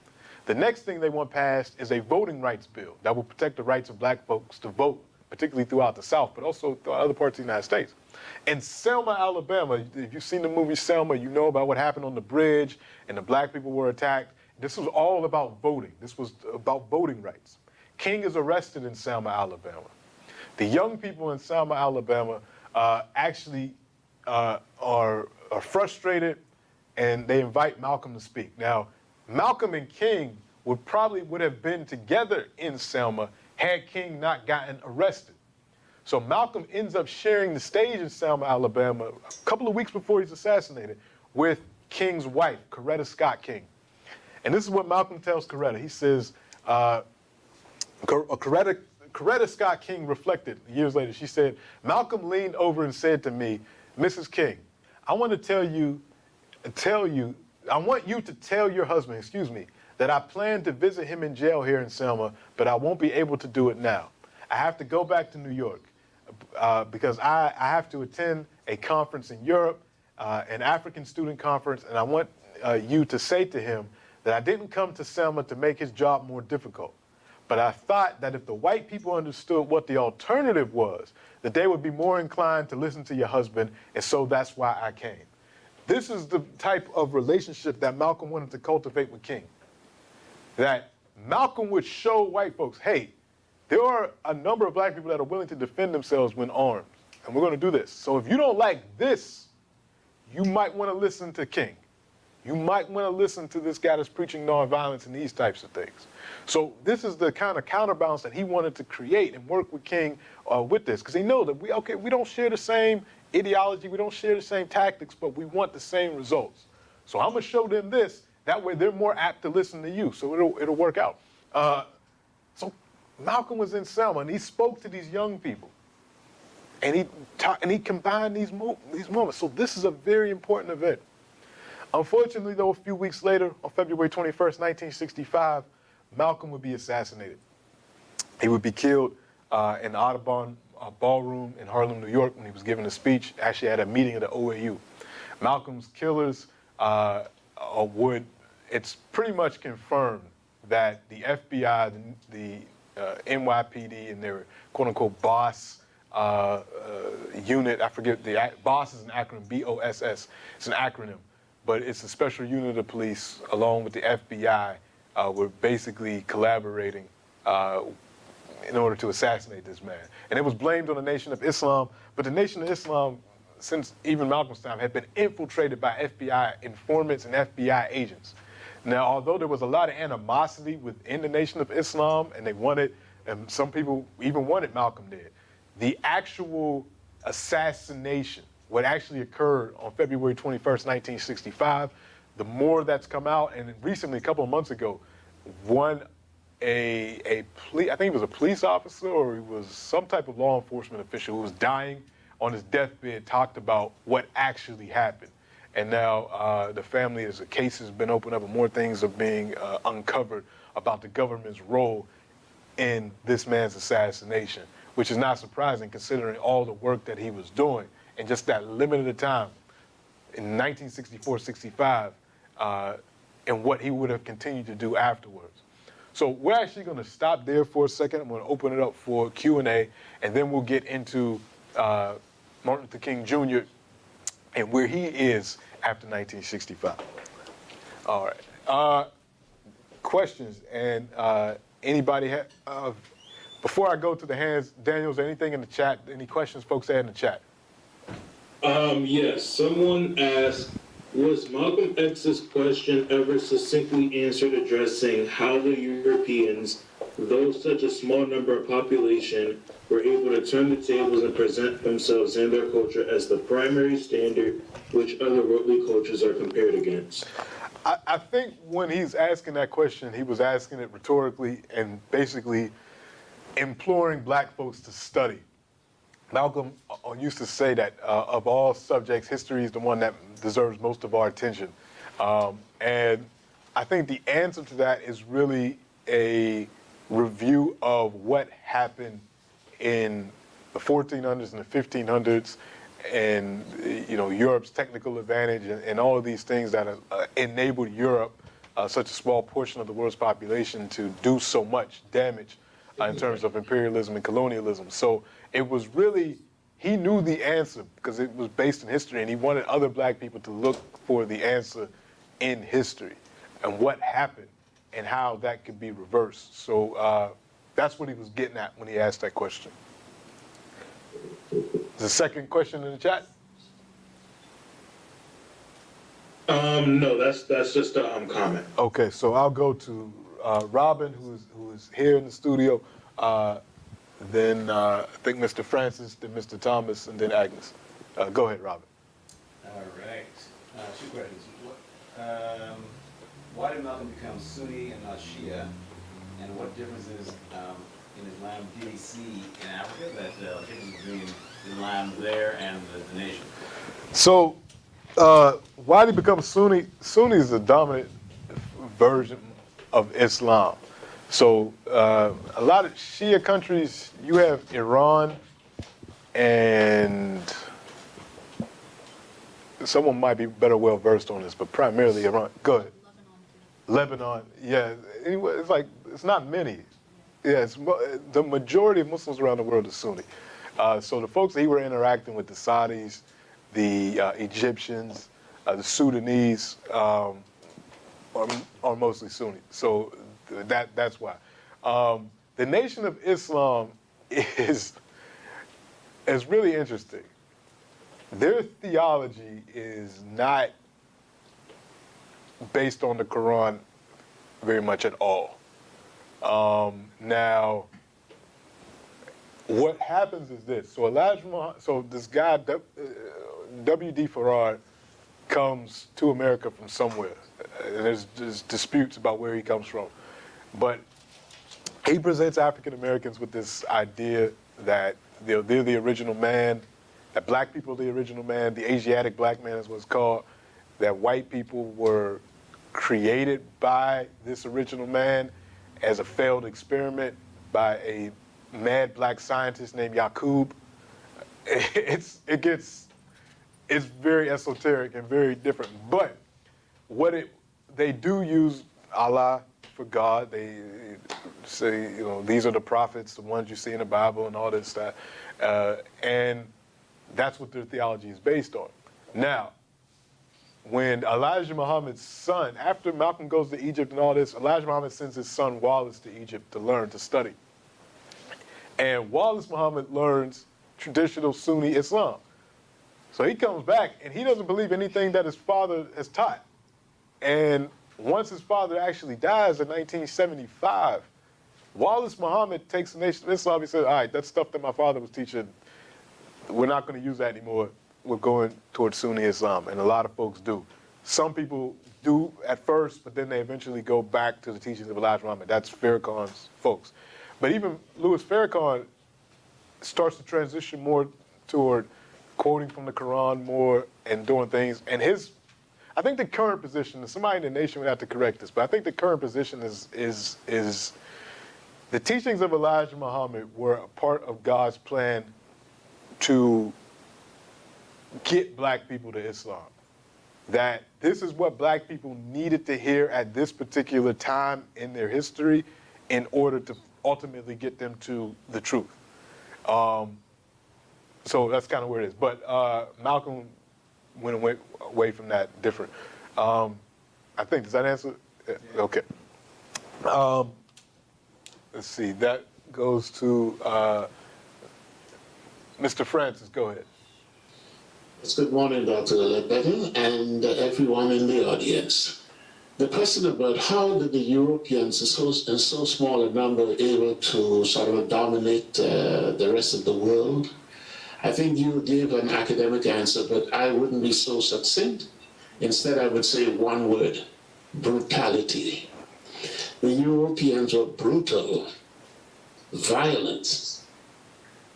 The next thing they want passed is a voting rights bill that will protect the rights of black folks to vote, particularly throughout the South, but also throughout other parts of the United States. In Selma, Alabama, if you've seen the movie Selma, you know about what happened on the bridge and the black people were attacked. This was all about voting. This was about voting rights. King is arrested in Selma, Alabama. The young people in Selma, Alabama actually are frustrated, and they invite Malcolm to speak. Now, Malcolm and King would have been together in Selma had King not gotten arrested. So Malcolm ends up sharing the stage in Selma, Alabama, a couple of weeks before he's assassinated, with King's wife, Coretta Scott King. And this is what Malcolm tells Coretta. He says, Coretta Scott King reflected years later. She said, Malcolm leaned over and said to me, Mrs. King, I want you to tell your husband, that I plan to visit him in jail here in Selma, but I won't be able to do it now. I have to go back to New York because I have to attend a conference in Europe, an African student conference, and I want you to say to him that I didn't come to Selma to make his job more difficult. But I thought that if the white people understood what the alternative was, that they would be more inclined to listen to your husband, and so that's why I came. This is the type of relationship that Malcolm wanted to cultivate with King. That Malcolm would show white folks, hey, there are a number of black people that are willing to defend themselves when armed, and we're going to do this. So if you don't like this, you might want to listen to King. You might want to listen to this guy that's preaching nonviolence and these types of things. So this is the kind of counterbalance that he wanted to create and work with King with this, because they know that we don't share the same ideology, we don't share the same tactics, but we want the same results. So I'm going to show them this. That way they're more apt to listen to you. So it'll work out. So Malcolm was in Selma and he spoke to these young people, and he combined these moments. So this is a very important event. Unfortunately, though, a few weeks later, on February 21st, 1965, Malcolm would be assassinated. He would be killed in the Audubon Ballroom in Harlem, New York, when he was giving a speech, actually at a meeting of the OAU. Malcolm's killers it's pretty much confirmed that the FBI, the NYPD, and their quote-unquote boss unit, I forget, BOSS is an acronym, BOSS, it's an acronym. But it's a special unit of police, along with the FBI, were basically collaborating in order to assassinate this man. And it was blamed on the Nation of Islam, but the Nation of Islam, since even Malcolm's time, had been infiltrated by FBI informants and FBI agents. Now, although there was a lot of animosity within the Nation of Islam, and some people even wanted Malcolm dead, the actual assassination, what actually occurred on February 21st, 1965, the more that's come out, and recently, a couple of months ago, I think he was a police officer or he was some type of law enforcement official who was dying on his deathbed, talked about what actually happened. And now the family, as a case has been opened up and more things are being uncovered about the government's role in this man's assassination, which is not surprising considering all the work that he was doing in just that limited time in 1964-65 and what he would have continued to do afterwards. So we're actually going to stop there for a second. I'm going to open it up for Q&A, and then we'll get into Martin Luther King Jr. and where he is after 1965. All right. Questions, and anybody before I go to the hands, Daniel, is there anything in the chat, any questions folks had in the chat? Yes, someone asked, was Malcolm X's question ever succinctly answered addressing how the Europeans, though such a small number of population, were able to turn the tables and present themselves and their culture as the primary standard which other worldly cultures are compared against? I think when he's asking that question, he was asking it rhetorically and basically imploring black folks to study. Malcolm used to say that of all subjects, history is the one that deserves most of our attention. And I think the answer to that is really a review of what happened in the 1400s and the 1500s, and Europe's technical advantage and all of these things that enabled Europe, such a small portion of the world's population, to do so much damage in terms of imperialism and colonialism. So it was really, he knew the answer because it was based in history, and he wanted other black people to look for the answer in history and what happened and how that could be reversed. So that's what he was getting at when he asked that question. The second question in the chat? No, that's just a comment. Okay, so I'll go to Robin, who is here in the studio. Then I think Mr. Francis, then Mr. Thomas, and then Agnes. Go ahead, Robin. All right. Two questions. Why did Malcolm become Sunni and not Shia? And what differences in Islam did he see in Africa that difference between Islam there and the nation? So, why did he become Sunni? Sunni is the dominant version of Islam. So, a lot of Shia countries, you have Iran, and someone might be better well versed on this, but primarily Iran. Go ahead. Lebanon, yeah. Anyway, it's not many. Yeah, the majority of Muslims around the world are Sunni. So the folks that he were interacting with, the Saudis, the Egyptians, the Sudanese, are mostly Sunni. So that's why. The Nation of Islam is really interesting. Their theology is not based on the Quran very much at all. Now, what happens is this. So this guy, W.D. Farrar, comes to America from somewhere. And there's disputes about where he comes from. But he presents African Americans with this idea that they're the original man, that black people are the original man, the Asiatic black man is what's called, that white people were created by this original man as a failed experiment by a mad black scientist named Yaqub. It's very esoteric and very different. But they do use Allah for God. They say, these are the prophets, the ones you see in the Bible and all this stuff. And that's what their theology is based on. Now, when Elijah Muhammad's son, after Malcolm goes to Egypt and all this, Elijah Muhammad sends his son Wallace to Egypt to learn, to study. And Wallace Muhammad learns traditional Sunni Islam. So he comes back and he doesn't believe anything that his father has taught. And once his father actually dies in 1975, Wallace Muhammad takes the Nation of Islam. He says, all right, that stuff that my father was teaching, we're not going to use that anymore. We're going towards Sunni Islam, and a lot of folks do. Some people do at first, but then they eventually go back to the teachings of Elijah Muhammad. That's Farrakhan's folks. But even Louis Farrakhan starts to transition more toward quoting from the Quran more and doing things. And I think the current position, and somebody in the nation would have to correct this, but I think the current position is the teachings of Elijah Muhammad were a part of God's plan to get black people to Islam. That this is what black people needed to hear at this particular time in their history in order to ultimately get them to the truth. So that's kind of where it is. But Malcolm went away from that different. I think, does that answer? Yeah. Okay. Let's see, that goes to Mr. Francis, go ahead. Good morning, Dr. Ledbetter, and everyone in the audience. The question about how did the Europeans, in so small a number, able to sort of dominate the rest of the world? I think you gave an academic answer, but I wouldn't be so succinct. Instead, I would say one word: brutality. The Europeans were brutal, violent,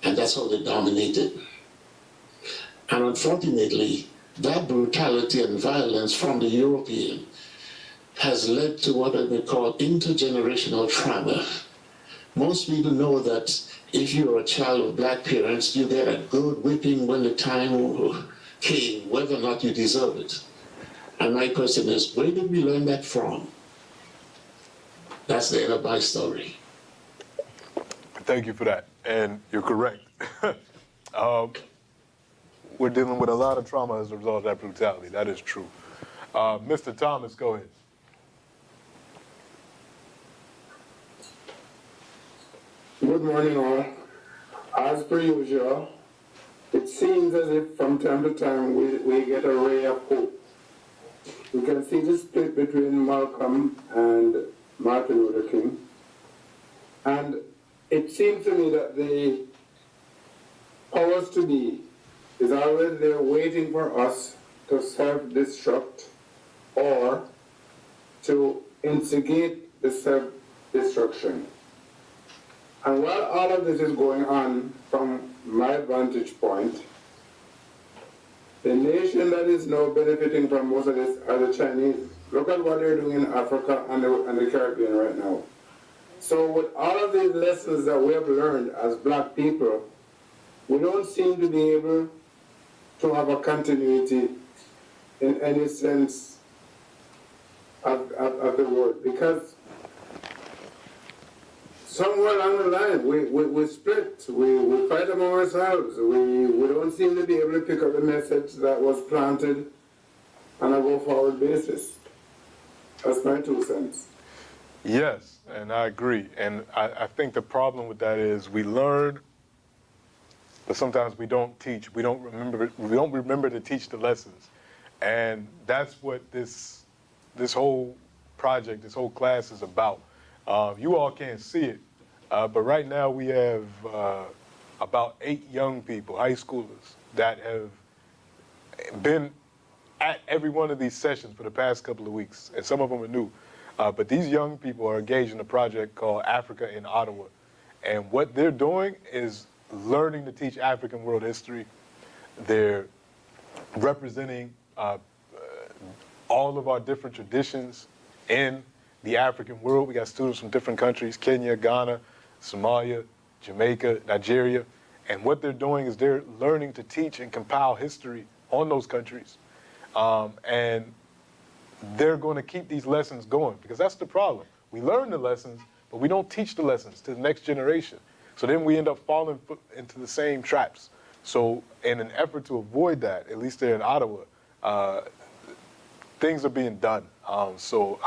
and that's how they dominated. And unfortunately, that brutality and violence from the European has led to what we call intergenerational trauma. Most people know that if you're a child of black parents, you get a good whipping when the time came, whether or not you deserve it. And my question is, where did we learn that from? That's the end of my story. Thank you for that. And you're correct. We're dealing with a lot of trauma as a result of that brutality. That is true. Mr. Thomas, go ahead. Good morning, all. As per usual, it seems as if from time to time we get a ray of hope. We can see the split between Malcolm and Martin Luther King. And it seems to me that the powers to be is already there waiting for us to self-destruct or to instigate the self-destruction. And while all of this is going on from my vantage point, the nation that is now benefiting from most of this are the Chinese. Look at what they're doing in Africa and the Caribbean right now. So with all of these lessons that we have learned as black people, we don't seem to be able to have a continuity in any sense of the word, because somewhere along the line we split, we fight among ourselves, we don't seem to be able to pick up the message that was planted on a go-forward basis. That's my 2 cents. Yes, and I agree. And I think the problem with that is we learn, but sometimes we don't teach. We don't remember to teach the lessons. And that's what this whole project, this whole class is about. You all can't see it, but right now we have about 8 young people, high schoolers, that have been at every one of these sessions for the past couple of weeks, and some of them are new. But these young people are engaged in a project called Africa in Ottawa. And what they're doing is learning to teach African world history. They're representing all of our different traditions in the African world. We got students from different countries: Kenya, Ghana, Somalia, Jamaica, Nigeria. And what they're doing is they're learning to teach and compile history on those countries. And they're going to keep these lessons going, because that's the problem. We learn the lessons, but we don't teach the lessons to the next generation. So then we end up falling into the same traps. So in an effort to avoid that, at least there in Ottawa, things are being done. So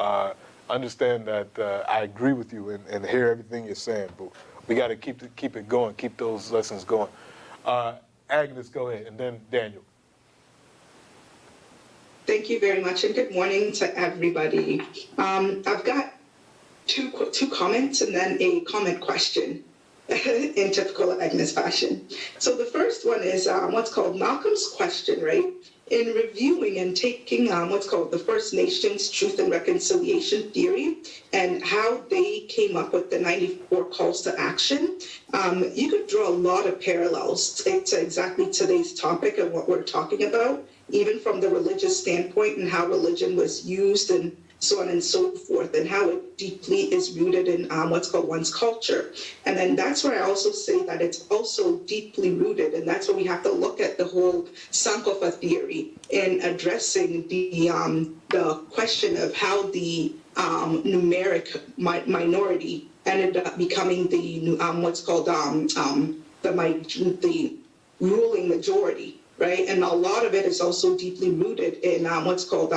understand that I agree with you and hear everything you're saying, but we got to keep it going, keep those lessons going. Agnes, go ahead, and then Daniel. Thank you very much, and good morning to everybody. I've got two comments and then a comment question in typical Agnes fashion. So the first one is what's called Malcolm's question, right? In reviewing and taking what's called the First Nations Truth and Reconciliation Theory and how they came up with the 94 calls to action, you could draw a lot of parallels to exactly today's topic and what we're talking about, even from the religious standpoint and how religion was used and so on and so forth, and how it deeply is rooted in what's called one's culture. And then that's where I also say that it's also deeply rooted, and that's where we have to look at the whole Sankofa theory in addressing the question of how the numeric minority ended up becoming the what's called the ruling majority, right? And a lot of it is also deeply rooted in what's called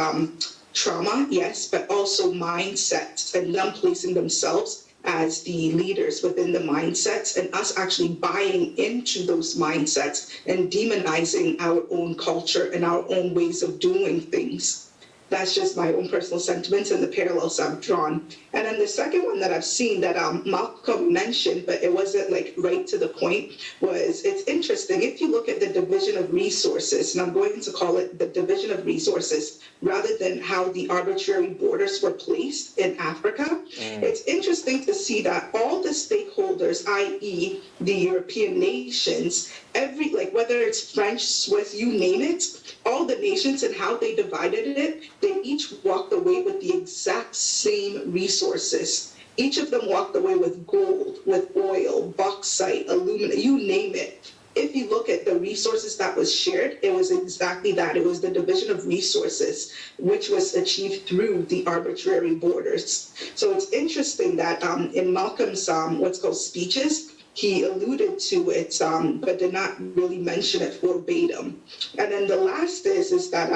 trauma, yes, but also mindsets, and them placing themselves as the leaders within the mindsets, and us actually buying into those mindsets and demonizing our own culture and our own ways of doing things. That's just my own personal sentiments and the parallels I've drawn. And then the second one that I've seen that Malcolm mentioned, but it wasn't like right to the point, was it's interesting. If you look at the division of resources, and I'm going to call it the division of resources, rather than how the arbitrary borders were placed in Africa, it's interesting to see that all the stakeholders, i.e. the European nations, like whether it's French, Swiss, you name it, all the nations and how they divided it, they each walked away with the exact same resources. Each of them walked away with gold, with oil, bauxite, aluminum, you name it. If you look at the resources that was shared, it was exactly that. It was the division of resources, which was achieved through the arbitrary borders. So it's interesting that in Malcolm's what's called speeches, he alluded to it, but did not really mention it verbatim. And then the last is that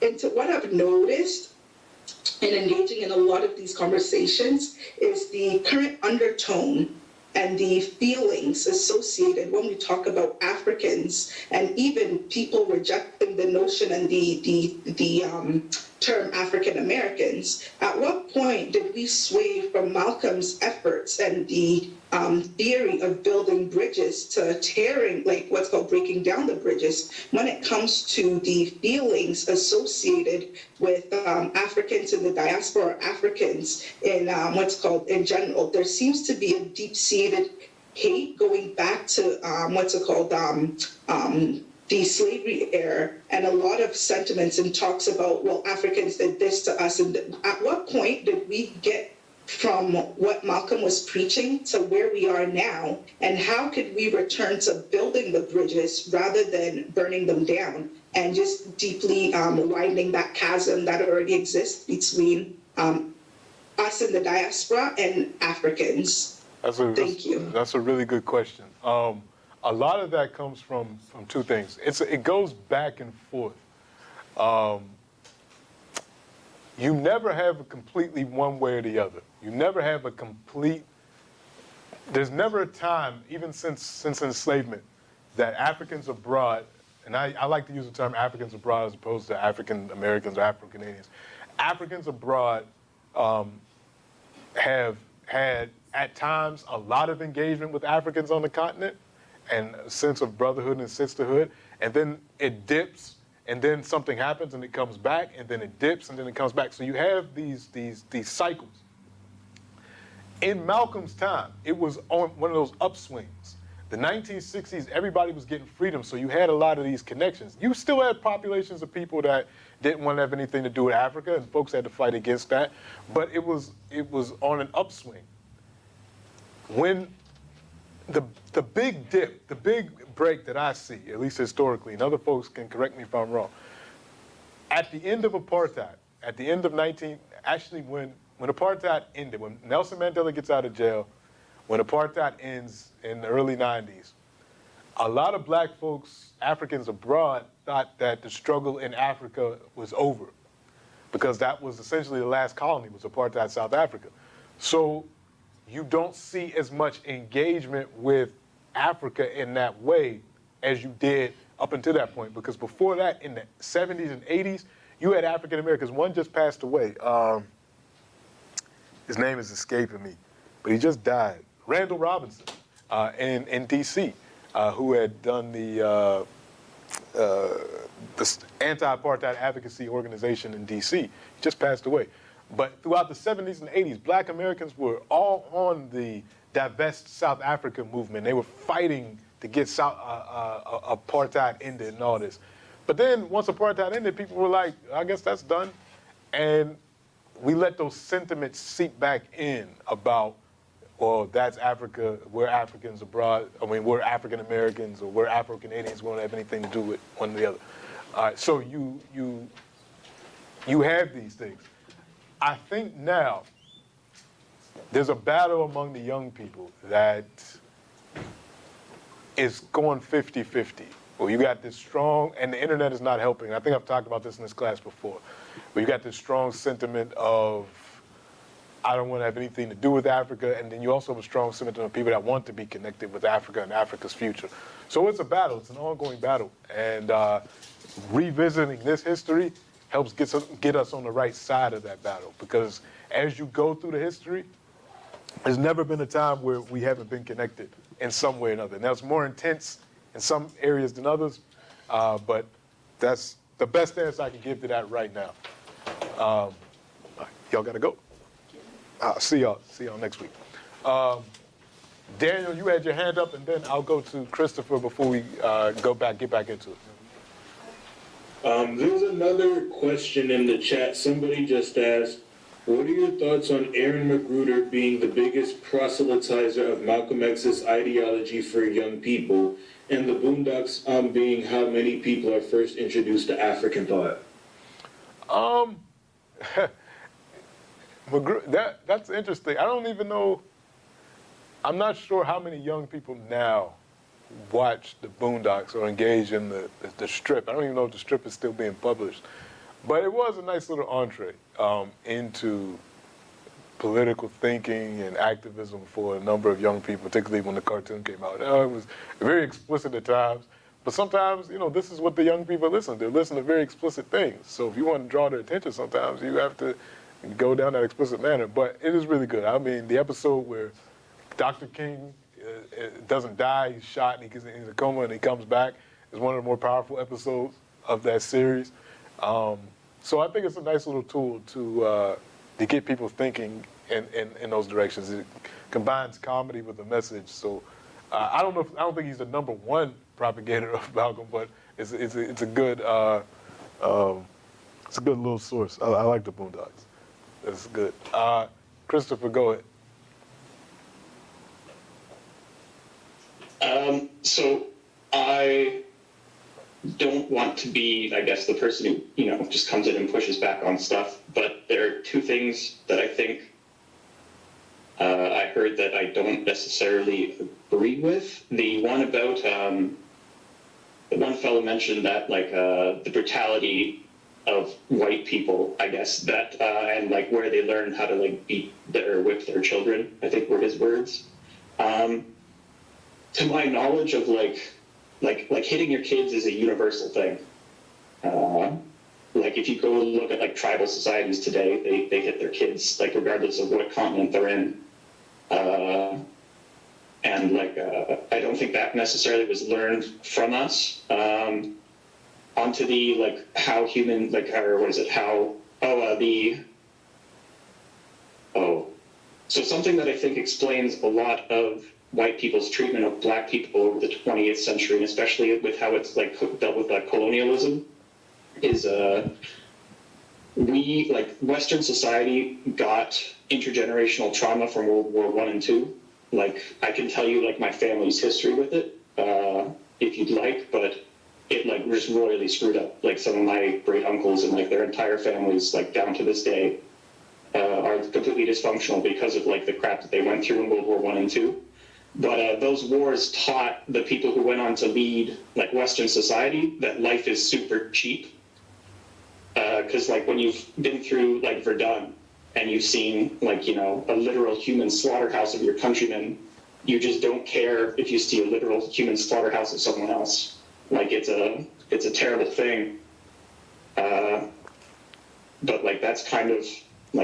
into what I've noticed in engaging in a lot of these conversations is the current undertone and the feelings associated when we talk about Africans, and even people rejecting the notion and the term African Americans. At what point did we sway from Malcolm's efforts and the theory of building bridges to tearing, like what's called breaking down the bridges, when it comes to the feelings associated with Africans in the diaspora, Africans in what's called in general? There seems to be a deep-seated hate going back to what's it called, the slavery era, and a lot of sentiments and talks about, well, Africans did this to us. And at what point did we get from what Malcolm was preaching to where we are now? And how could we return to building the bridges rather than burning them down and just deeply widening that chasm that already exists between us in the diaspora and Africans? Thank you. That's a really good question. A lot of that comes from two things. It goes back and forth. You never have a completely one way or the other. You never have a complete, there's never a time, even since enslavement, that Africans abroad, and I like to use the term Africans abroad as opposed to African Americans or Afro-Canadians. Africans abroad have had, at times, a lot of engagement with Africans on the continent, and a sense of brotherhood and sisterhood, and then it dips, and then something happens and it comes back, and then it dips and then it comes back. So you have these cycles. In Malcolm's time, it was on one of those upswings. The 1960s, everybody was getting freedom, so you had a lot of these connections. You still had populations of people that didn't want to have anything to do with Africa, and folks had to fight against that, but it was on an upswing. When the big dip, the big break that I see, at least historically, and other folks can correct me if I'm wrong, at the end of apartheid, at the end of when apartheid ended, when Nelson Mandela gets out of jail, when apartheid ends in the early 90s, a lot of black folks, Africans abroad, thought that the struggle in Africa was over, because that was essentially the last colony, was apartheid South Africa. So you don't see as much engagement with Africa in that way as you did up until that point, because before that, in the 70s and 80s, you had African Americans. One just passed away. His name is escaping me, but he just died. Randall Robinson in D.C., who had done the anti-apartheid advocacy organization in D.C. He just passed away. But throughout the 70s and 80s, black Americans were all on the divest South Africa movement. They were fighting to get apartheid ended and all this. But then once apartheid ended, people were like, I guess that's done. And we let those sentiments seep back in about, well, that's Africa, we're Africans abroad. I mean, we're African Americans or we're Afro-Canadians. We don't have anything to do with one or the other. All right, so you have these things. I think now there's a battle among the young people that is going 50-50. Well, you got this strong, and the internet is not helping. I think I've talked about this in this class before. But you got this strong sentiment of, I don't want to have anything to do with Africa, and then you also have a strong sentiment of people that want to be connected with Africa and Africa's future. So it's a battle. It's an ongoing battle. And revisiting this history helps get us on the right side of that battle. Because as you go through the history, there's never been a time where we haven't been connected in some way or another. And that's more intense in some areas than others, but that's the best answer I can give to that right now. Y'all gotta go. See y'all next week. Daniel, you had your hand up, and then I'll go to Christopher before we get back into it. There's another question in the chat. Somebody just asked, what are your thoughts on Aaron Magruder being the biggest proselytizer of Malcolm X's ideology for young people, and the Boondocks being how many people are first introduced to African thought? That's interesting. I don't even know. I'm not sure how many young people now watch the Boondocks or engage in the strip. I don't even know if the strip is still being published. But it was a nice little entree into political thinking and activism for a number of young people, particularly when the cartoon came out. It was very explicit at times, but sometimes, this is what the young people listen to. They listen to very explicit things. So if you want to draw their attention sometimes, you have to go down that explicit manner. But it is really good. I mean, the episode where Dr. King doesn't die, he's shot, and he gets in a coma, and he comes back, is one of the more powerful episodes of that series. So I think it's a nice little tool to get people thinking in those directions. It combines comedy with a message. So I don't think he's the number one propagator of Malcolm, but it's a good little source. I like the Boondocks. It's good. Christopher, go ahead. So I don't want to be, I guess, the person who, just comes in and pushes back on stuff, but there are two things that I think I heard that I don't necessarily agree with. The one about, the one fellow mentioned that, the brutality of white people, I guess, that, and, where they learned how to, whip their children, I think were his words. To my knowledge of, hitting your kids is a universal thing. If you go look at tribal societies today, they hit their kids regardless of what continent they're in. And I don't think that necessarily was learned from us. Onto the how human so something that I think explains a lot of white people's treatment of black people over the 20th century, and especially with how it's dealt with colonialism, is we Western society got intergenerational trauma from World War I and II. I can tell you my family's history with it, if you'd like, but it just royally screwed up. Some of my great uncles and their entire families down to this day are completely dysfunctional because of the crap that they went through in World War I and II. But those wars taught the people who went on to lead Western society that life is super cheap. Because when you've been through Verdun and you've seen a literal human slaughterhouse of your countrymen, you just don't care if you see a literal human slaughterhouse of someone else. It's a terrible thing. But that's kind of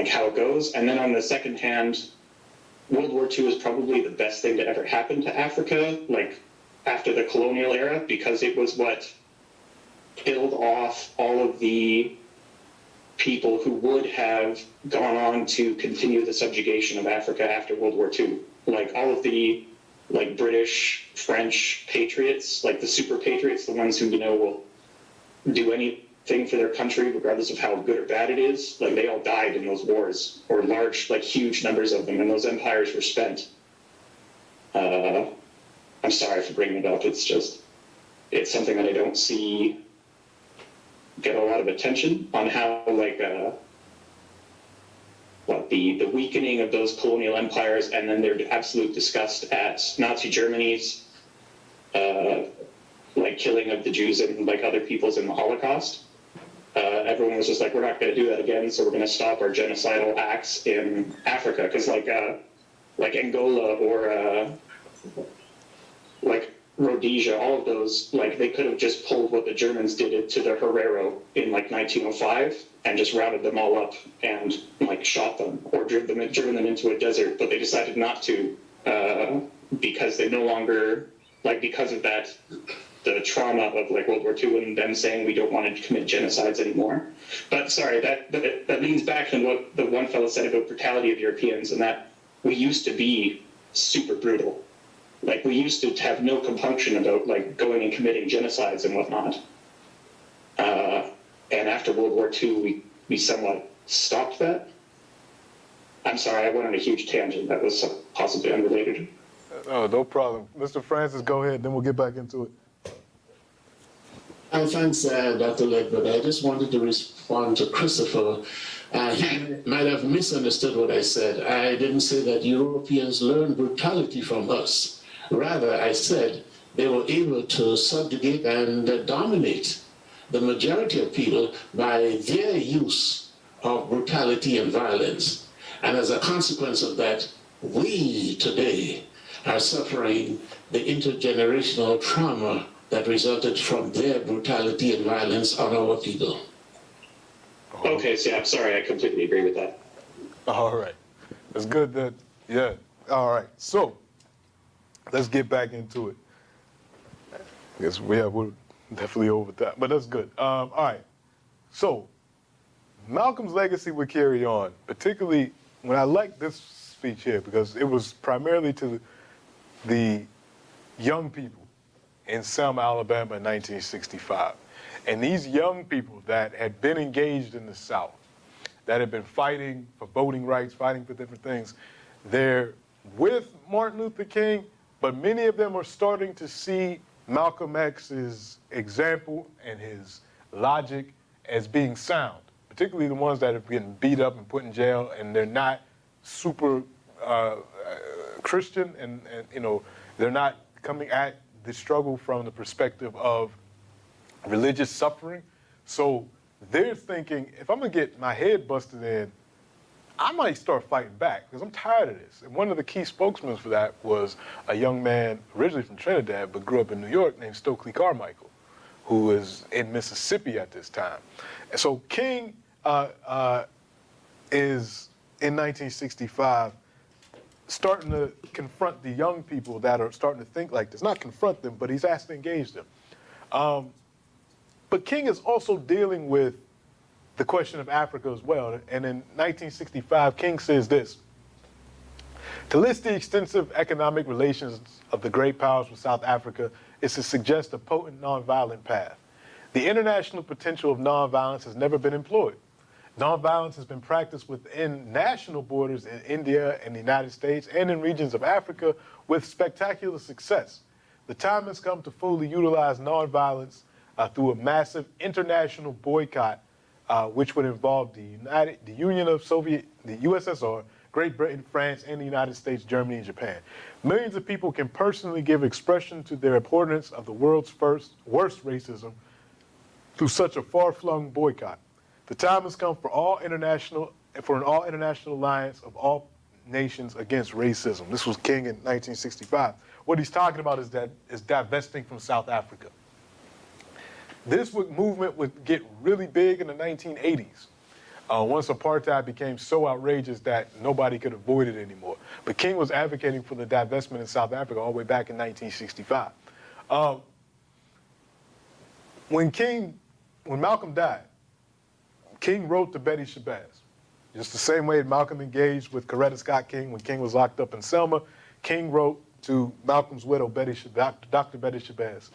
how it goes. And then on the second hand, World War II is probably the best thing to ever happen to Africa, after the colonial era, because it was what killed off all of the people who would have gone on to continue the subjugation of Africa after World War II. All of the British, French patriots, the super patriots, the ones who, will do anything for their country, regardless of how good or bad it is, they all died in those wars, or large, huge numbers of them, and those empires were spent. I'm sorry for bringing it up. It's something that I don't see get a lot of attention on how, the weakening of those colonial empires, and then their absolute disgust at Nazi Germany's, killing of the Jews and, other peoples in the Holocaust. Everyone was just we're not going to do that again, so we're going to stop our genocidal acts in Africa, because Angola or Rhodesia, all of those, like they could have just pulled what the Germans did to the Herero in like 1905 and just routed them all up and like shot them or driven them into a desert, but they decided not to because they no longer, like because of that, the trauma of like World War II and them saying we don't want to commit genocides anymore. But sorry, that leans back to what the one fellow said about brutality of Europeans, and that we used to be super brutal. Like we used to have no compunction about like going and committing genocides and whatnot. And after World War II, we somewhat stopped that. I'm sorry, I went on a huge tangent. That was possibly unrelated. Oh, no problem. Mr. Francis, go ahead, then we'll get back into it. Thanks, Dr. Legbert. I just wanted to respond to Christopher. He might have misunderstood what I said. I didn't say that Europeans learned brutality from us. Rather, I said they were able to subjugate and dominate the majority of people by their use of brutality and violence. And as a consequence of that, we today are suffering the intergenerational trauma that resulted from their brutality and violence on our people. Okay, so yeah, I'm sorry, I completely agree with that. All right. It's good that, yeah. All right. So, let's get back into it. I guess we're definitely over that, but that's good. All right. So, Malcolm's legacy would carry on, particularly when I like this speech here because it was primarily to the young people in Selma, Alabama in 1965. And these young people that had been engaged in the South, that had been fighting for voting rights, fighting for different things, they're with Martin Luther King, but many of them are starting to see Malcolm X's example and his logic as being sound, particularly the ones that have been beat up and put in jail and they're not super Christian and you know, they're not coming at the struggle from the perspective of religious suffering. So they're thinking, if I'm gonna get my head busted in, I might start fighting back because I'm tired of this. And one of the key spokesmen for that was a young man originally from Trinidad but grew up in New York named Stokely Carmichael, who is in Mississippi at this time. And so King is in 1965 starting to confront the young people that are starting to think like this. Not confront them, but he's asked to engage them. But King is also dealing with the question of Africa as well. And in 1965, King says this: to list the extensive economic relations of the great powers with South Africa is to suggest a potent nonviolent path. The international potential of nonviolence has never been employed. Nonviolence has been practiced within national borders in India and the United States and in regions of Africa with spectacular success. The time has come to fully utilize nonviolence through a massive international boycott, which would involve the Union of the USSR, Great Britain, France, and the United States, Germany, and Japan. Millions of people can personally give expression to their abhorrence of the world's worst racism through such a far-flung boycott. The time has come for an all-international alliance of all nations against racism. This was King in 1965. What he's talking about is divesting from South Africa. This movement would get really big in the 1980s. Once apartheid became so outrageous that nobody could avoid it anymore. But King was advocating for the divestment in South Africa all the way back in 1965. When Malcolm died, King wrote to Betty Shabazz. Just the same way Malcolm engaged with Coretta Scott King when King was locked up in Selma, King wrote to Malcolm's widow, Dr. Betty Shabazz.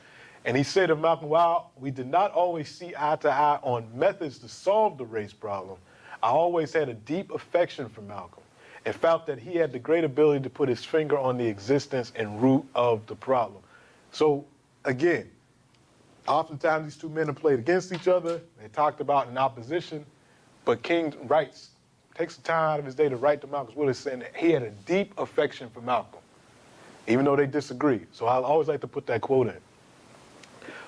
And he said of Malcolm, while we did not always see eye to eye on methods to solve the race problem, I always had a deep affection for Malcolm and felt that he had the great ability to put his finger on the existence and root of the problem. So again, oftentimes these two men have played against each other. They talked about in opposition, but King takes the time out of his day to write to Malcolm's widow saying that he had a deep affection for Malcolm, even though they disagreed. So I always like to put that quote in.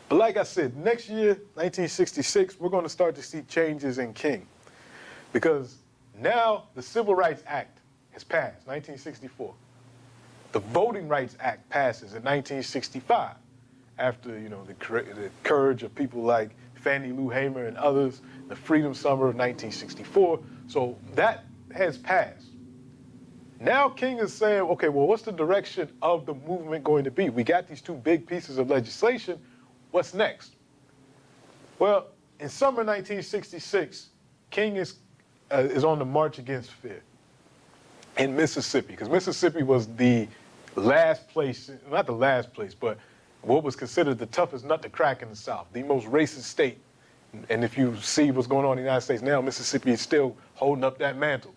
But like I said, next year, 1966, we're going to start to see changes in King. Because now the Civil Rights Act has passed, 1964. The Voting Rights Act passes in 1965. after the courage of people like Fannie Lou Hamer and others, the Freedom Summer of 1964. So that has passed. Now King is saying, okay, well, what's the direction of the movement going to be? We got these two big pieces of legislation. What's next? Well, in summer 1966, King is on the march against fear in Mississippi, because Mississippi was the last place, not the last place, but what was considered the toughest nut to crack in the South, the most racist state. And if you see what's going on in the United States now, Mississippi is still holding up that mantle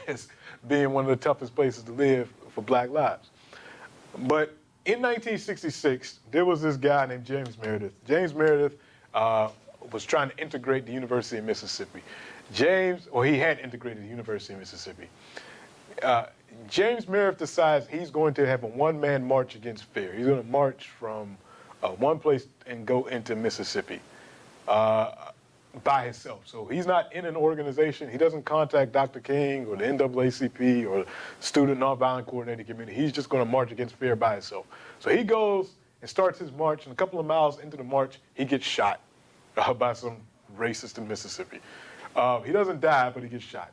as being one of the toughest places to live for black lives. But in 1966, there was this guy named James Meredith. James Meredith was trying to integrate the University of Mississippi. He had integrated the University of Mississippi. James Meredith decides he's going to have a one-man march against fear. He's going to march from one place and go into Mississippi by himself. So he's not in an organization. He doesn't contact Dr. King or the NAACP or Student Nonviolent Coordinating Committee. He's just going to march against fear by himself. So he goes and starts his march, and a couple of miles into the march, he gets shot by some racist in Mississippi. He doesn't die, but he gets shot.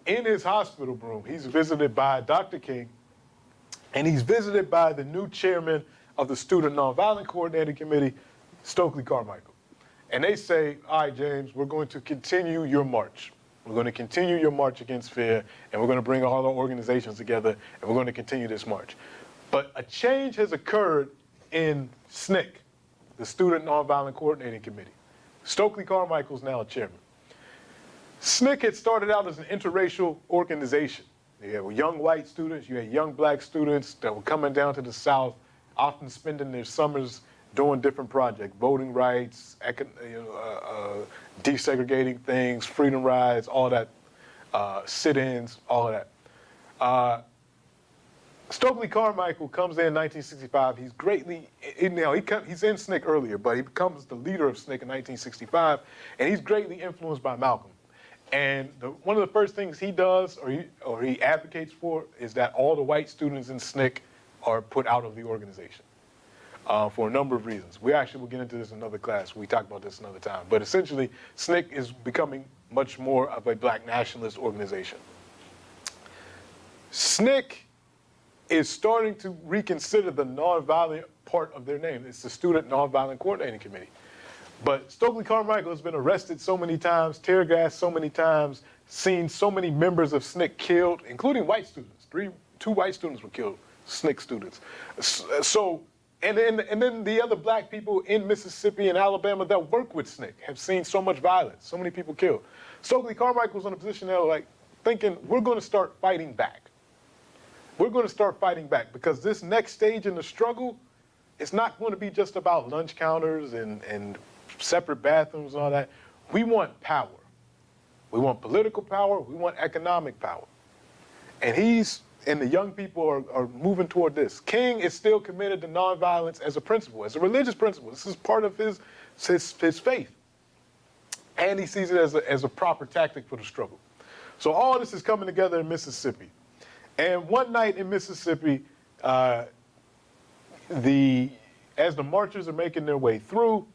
In his hospital room, he's visited by Dr. King, and he's visited by the new chairman of the Student Nonviolent Coordinating Committee, Stokely Carmichael. And they say, all right, James, we're going to continue your march. We're going to continue your march against fear, and we're going to bring all our organizations together, and we're going to continue this march. But a change has occurred in SNCC, the Student Nonviolent Coordinating Committee. Stokely Carmichael is now a chairman. SNCC had started out as an interracial organization. You had young white students, you had young black students that were coming down to the South, often spending their summers doing different projects, voting rights, desegregating things, freedom rides, all that, sit-ins, all of that. Stokely Carmichael comes in 1965. He's he's in SNCC earlier, but he becomes the leader of SNCC in 1965, and he's greatly influenced by Malcolm. And one of the first things he does, or he advocates for, is that all the white students in SNCC are put out of the organization for a number of reasons. We actually will get into this in another class. We talk about this another time. But essentially, SNCC is becoming much more of a black nationalist organization. SNCC is starting to reconsider the nonviolent part of their name. It's the Student Nonviolent Coordinating Committee. But Stokely Carmichael has been arrested so many times, tear gassed so many times, seen so many members of SNCC killed, including white students. Two white students were killed, SNCC students. And then the other black people in Mississippi and Alabama that work with SNCC have seen so much violence, so many people killed. Stokely Carmichael's in a position now, thinking, we're going to start fighting back. We're going to start fighting back, because this next stage in the struggle, it's not going to be just about lunch counters and separate bathrooms and all that. We want power. We want political power. We want economic power. And the young people are moving toward this. King is still committed to nonviolence as a principle, as a religious principle. This is part of his faith. And he sees it as a proper tactic for the struggle. So all this is coming together in Mississippi. And one night in Mississippi, as the marchers are making their way through,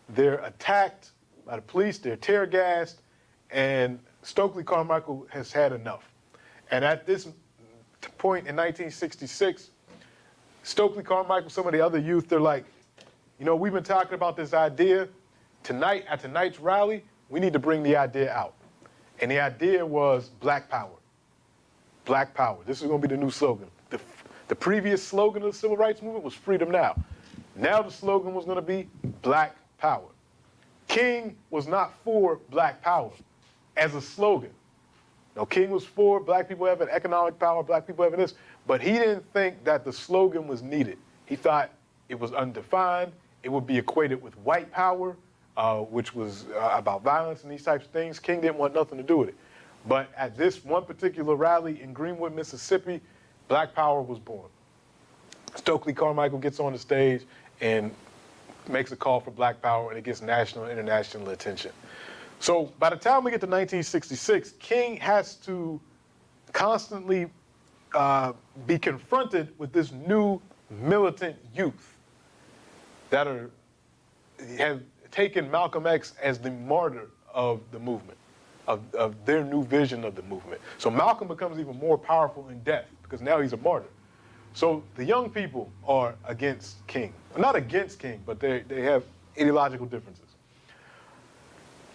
they're attacked by the police, they're tear gassed, and Stokely Carmichael has had enough. And at this point in 1966, Stokely Carmichael, some of the other youth, they're like, we've been talking about this idea. Tonight, at tonight's rally, we need to bring the idea out. And the idea was Black Power. Black Power. This is going to be the new slogan. The previous slogan of the Civil Rights Movement was Freedom Now. Now the slogan was going to be Black Power. King was not for Black Power as a slogan. No, King was for black people having economic power, black people having this, but he didn't think that the slogan was needed. He thought it was undefined. It would be equated with white power, which was about violence and these types of things. King didn't want nothing to do with it. But at this one particular rally in Greenwood, Mississippi, Black Power was born. Stokely Carmichael gets on the stage and makes a call for Black Power, and it gets national and international attention. So by the time we get to 1966, King has to constantly be confronted with this new militant youth. that have taken Malcolm X as the martyr of the movement, of their new vision of the movement. So Malcolm becomes even more powerful in death because now he's a martyr. So the young people are against King. Not against King, but they have ideological differences.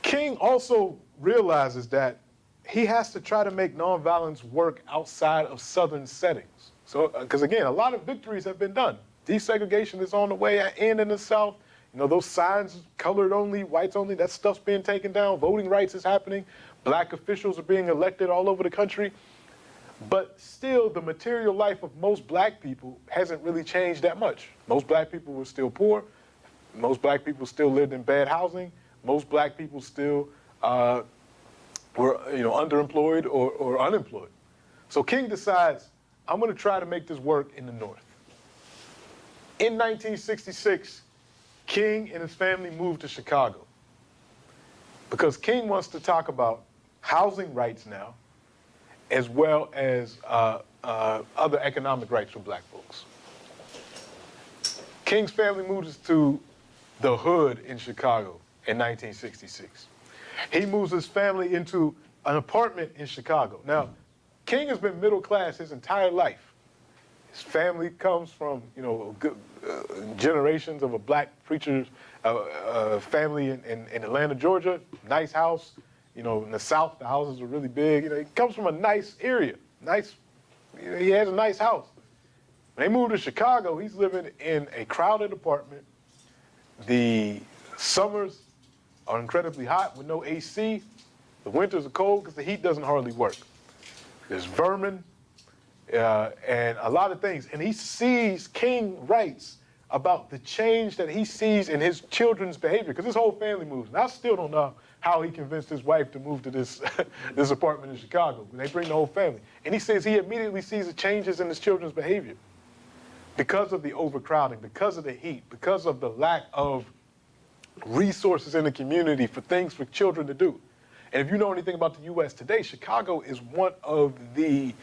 King also realizes that he has to try to make nonviolence work outside of Southern settings. So, because again, a lot of victories have been done. Desegregation is on the way in the South. You know, those signs, colored only, whites only, that stuff's being taken down. Voting rights is happening. Black officials are being elected all over the country. But still, the material life of most black people hasn't really changed that much. Most black people were still poor. Most black people still lived in bad housing. Most black people still were, underemployed or unemployed. So King decides, I'm going to try to make this work in the North. In 1966, King and his family moved to Chicago because King wants to talk about housing rights now, as well as other economic rights for black folks. King's family moves to the hood in Chicago in 1966. He moves his family into an apartment in Chicago. Now, King has been middle class his entire life. His family comes from, generations of a black preacher's family in Atlanta, Georgia. Nice house. In the South, the houses are really big. He comes from a nice area. He has a nice house. When they move to Chicago, he's living in a crowded apartment. The summers are incredibly hot with no AC. The winters are cold because the heat doesn't hardly work. There's vermin and a lot of things. And King writes about the change that he sees in his children's behavior, because his whole family moves. And I still don't know how he convinced his wife to move to this apartment in Chicago. They bring the whole family. And he says he immediately sees the changes in his children's behavior because of the overcrowding, because of the heat, because of the lack of resources in the community for things for children to do. And if you know anything about the U.S. today, Chicago is one of the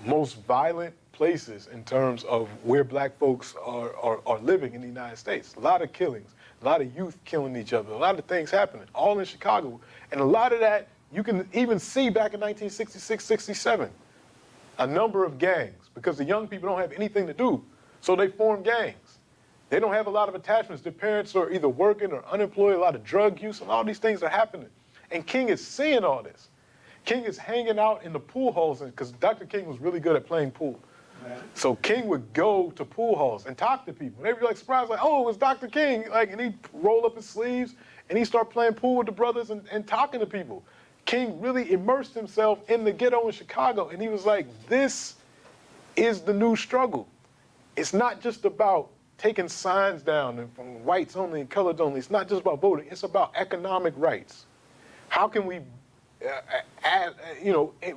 most violent places in terms of where black folks are living in the United States. A lot of killings, a lot of youth killing each other, a lot of things happening, all in Chicago. And a lot of that you can even see back in 1966, 67. A number of gangs, because the young people don't have anything to do, so they form gangs. They don't have a lot of attachments. Their parents are either working or unemployed, a lot of drug use, and all these things are happening. And King is seeing all this. King is hanging out in the pool halls, because Dr. King was really good at playing pool. So King would go to pool halls and talk to people. They'd be surprised, oh, it's Dr. King. And he'd roll up his sleeves and he'd start playing pool with the brothers and talking to people. King really immersed himself in the ghetto in Chicago. And he was like, this is the new struggle. It's not just about taking signs down and from whites only and coloreds only. It's not just about voting. It's about economic rights. How can we,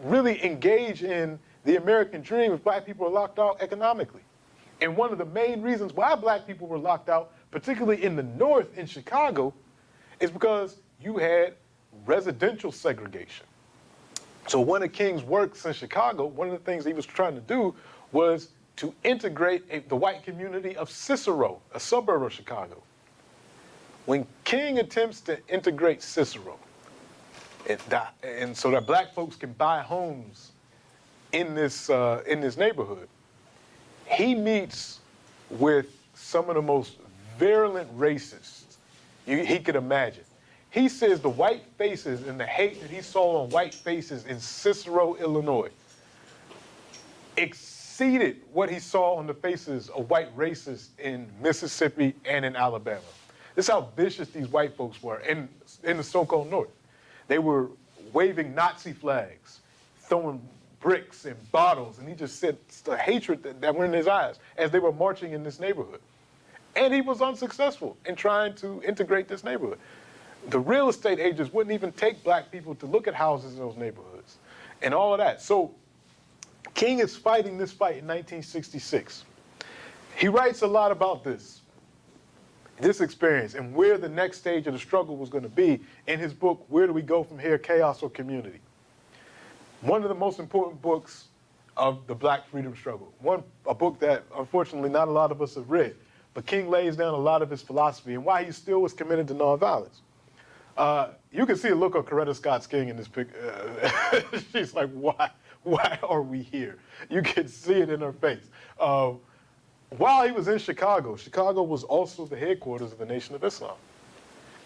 really engage in the American dream if black people are locked out economically? And one of the main reasons why black people were locked out, particularly in the North in Chicago, is because you had residential segregation. So one of King's works in Chicago, one of the things he was trying to do was to integrate the white community of Cicero, a suburb of Chicago. When King attempts to integrate Cicero, and so that black folks can buy homes in this neighborhood, he meets with some of the most virulent racists he could imagine. He says the white faces and the hate that he saw on white faces in Cicero, Illinois, exceeded what he saw on the faces of white racists in Mississippi and in Alabama. This is how vicious these white folks were in the so-called North. They were waving Nazi flags, throwing bricks and bottles, and he just said the hatred that were in his eyes as they were marching in this neighborhood. And he was unsuccessful in trying to integrate this neighborhood. The real estate agents wouldn't even take black people to look at houses in those neighborhoods and all of that. So King is fighting this fight in 1966. He writes a lot about this experience and where the next stage of the struggle was going to be in his book, Where Do We Go From Here, Chaos or Community? One of the most important books of the black freedom struggle. A book that, unfortunately, not a lot of us have read. but King lays down a lot of his philosophy and why he still was committed to nonviolence. You can see a look on Coretta Scott's King in this picture. She's like, why are we here? You can see it in her face. While he was in Chicago, Chicago was also the headquarters of the Nation of Islam.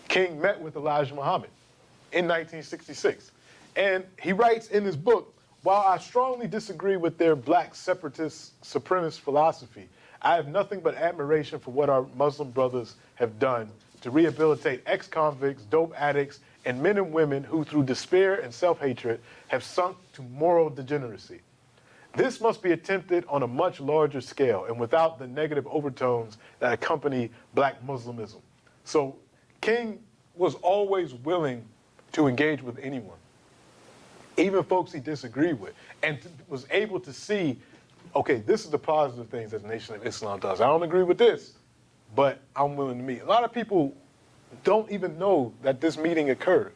King met with Elijah Muhammad in 1966. And he writes in his book, while I strongly disagree with their black separatist, supremacist philosophy, I have nothing but admiration for what our Muslim brothers have done to rehabilitate ex-convicts, dope addicts, and men and women who, through despair and self-hatred, have sunk to moral degeneracy. This must be attempted on a much larger scale and without the negative overtones that accompany black Muslimism. So King was always willing to engage with anyone, even folks he disagreed with, and was able to see, okay, this is the positive things that the Nation of Islam does. I don't agree with this, but I'm willing to meet. A lot of people don't even know that this meeting occurred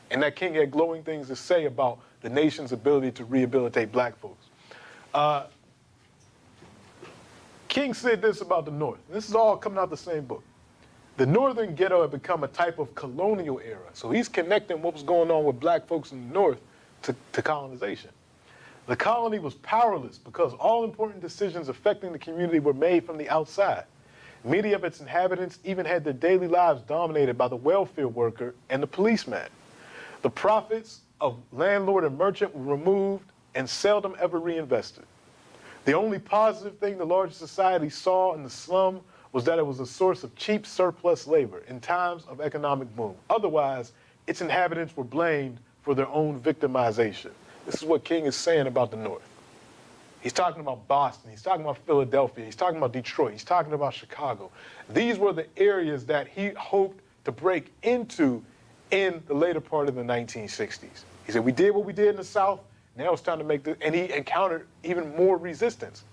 and that King had glowing things to say about the nation's ability to rehabilitate black folks. King said this about the North. This is all coming out the same book. The Northern ghetto had become a type of colonial era. So he's connecting what was going on with black folks in the North to colonization. The colony was powerless because all important decisions affecting the community were made from the outside. Many of its inhabitants even had their daily lives dominated by the welfare worker and the policeman. The profits of landlord and merchant were removed and seldom ever reinvested. The only positive thing the larger society saw in the slum was that it was a source of cheap surplus labor in times of economic boom. Otherwise, its inhabitants were blamed for their own victimization. This is what King is saying about the North. He's talking about Boston, he's talking about Philadelphia, he's talking about Detroit, he's talking about Chicago. These were the areas that he hoped to break into in the later part of the 1960s. He said, we did what we did in the South, now it's time to make this, and he encountered even more resistance.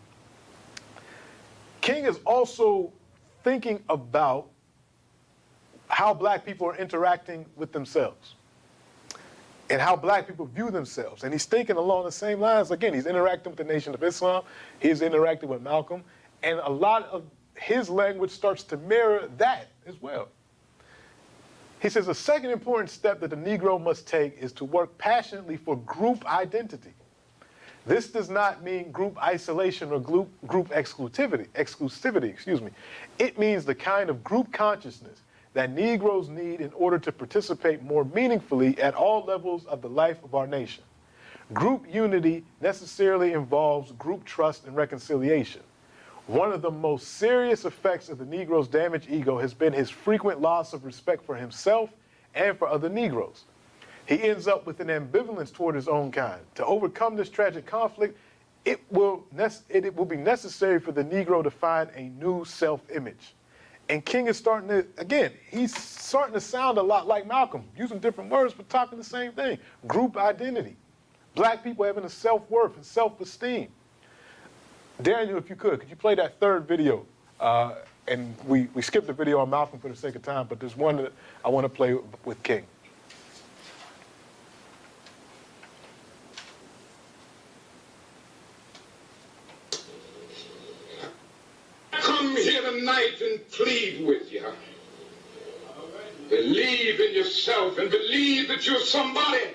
King is also thinking about how black people are interacting with themselves and how black people view themselves. And he's thinking along the same lines. Again, he's interacting with the Nation of Islam. He's interacting with Malcolm. And a lot of his language starts to mirror that as well. He says a second important step that the Negro must take is to work passionately for group identity. This does not mean group isolation or group exclusivity. It means the kind of group consciousness that Negroes need in order to participate more meaningfully at all levels of the life of our nation. Group unity necessarily involves group trust and reconciliation. One of the most serious effects of the Negro's damaged ego has been his frequent loss of respect for himself and for other Negroes. He ends up with an ambivalence toward his own kind. To overcome this tragic conflict, it will be necessary for the Negro to find a new self-image. And King is starting to, again, he's starting to sound a lot like Malcolm, using different words, but talking the same thing. Group identity. Black people having a self-worth and self-esteem. Daniel, if you could you play that third video? And we skipped the video on Malcolm for the sake of time, but there's one that I want to play with King. Come here tonight and plead with you. Believe in yourself and believe that you're somebody.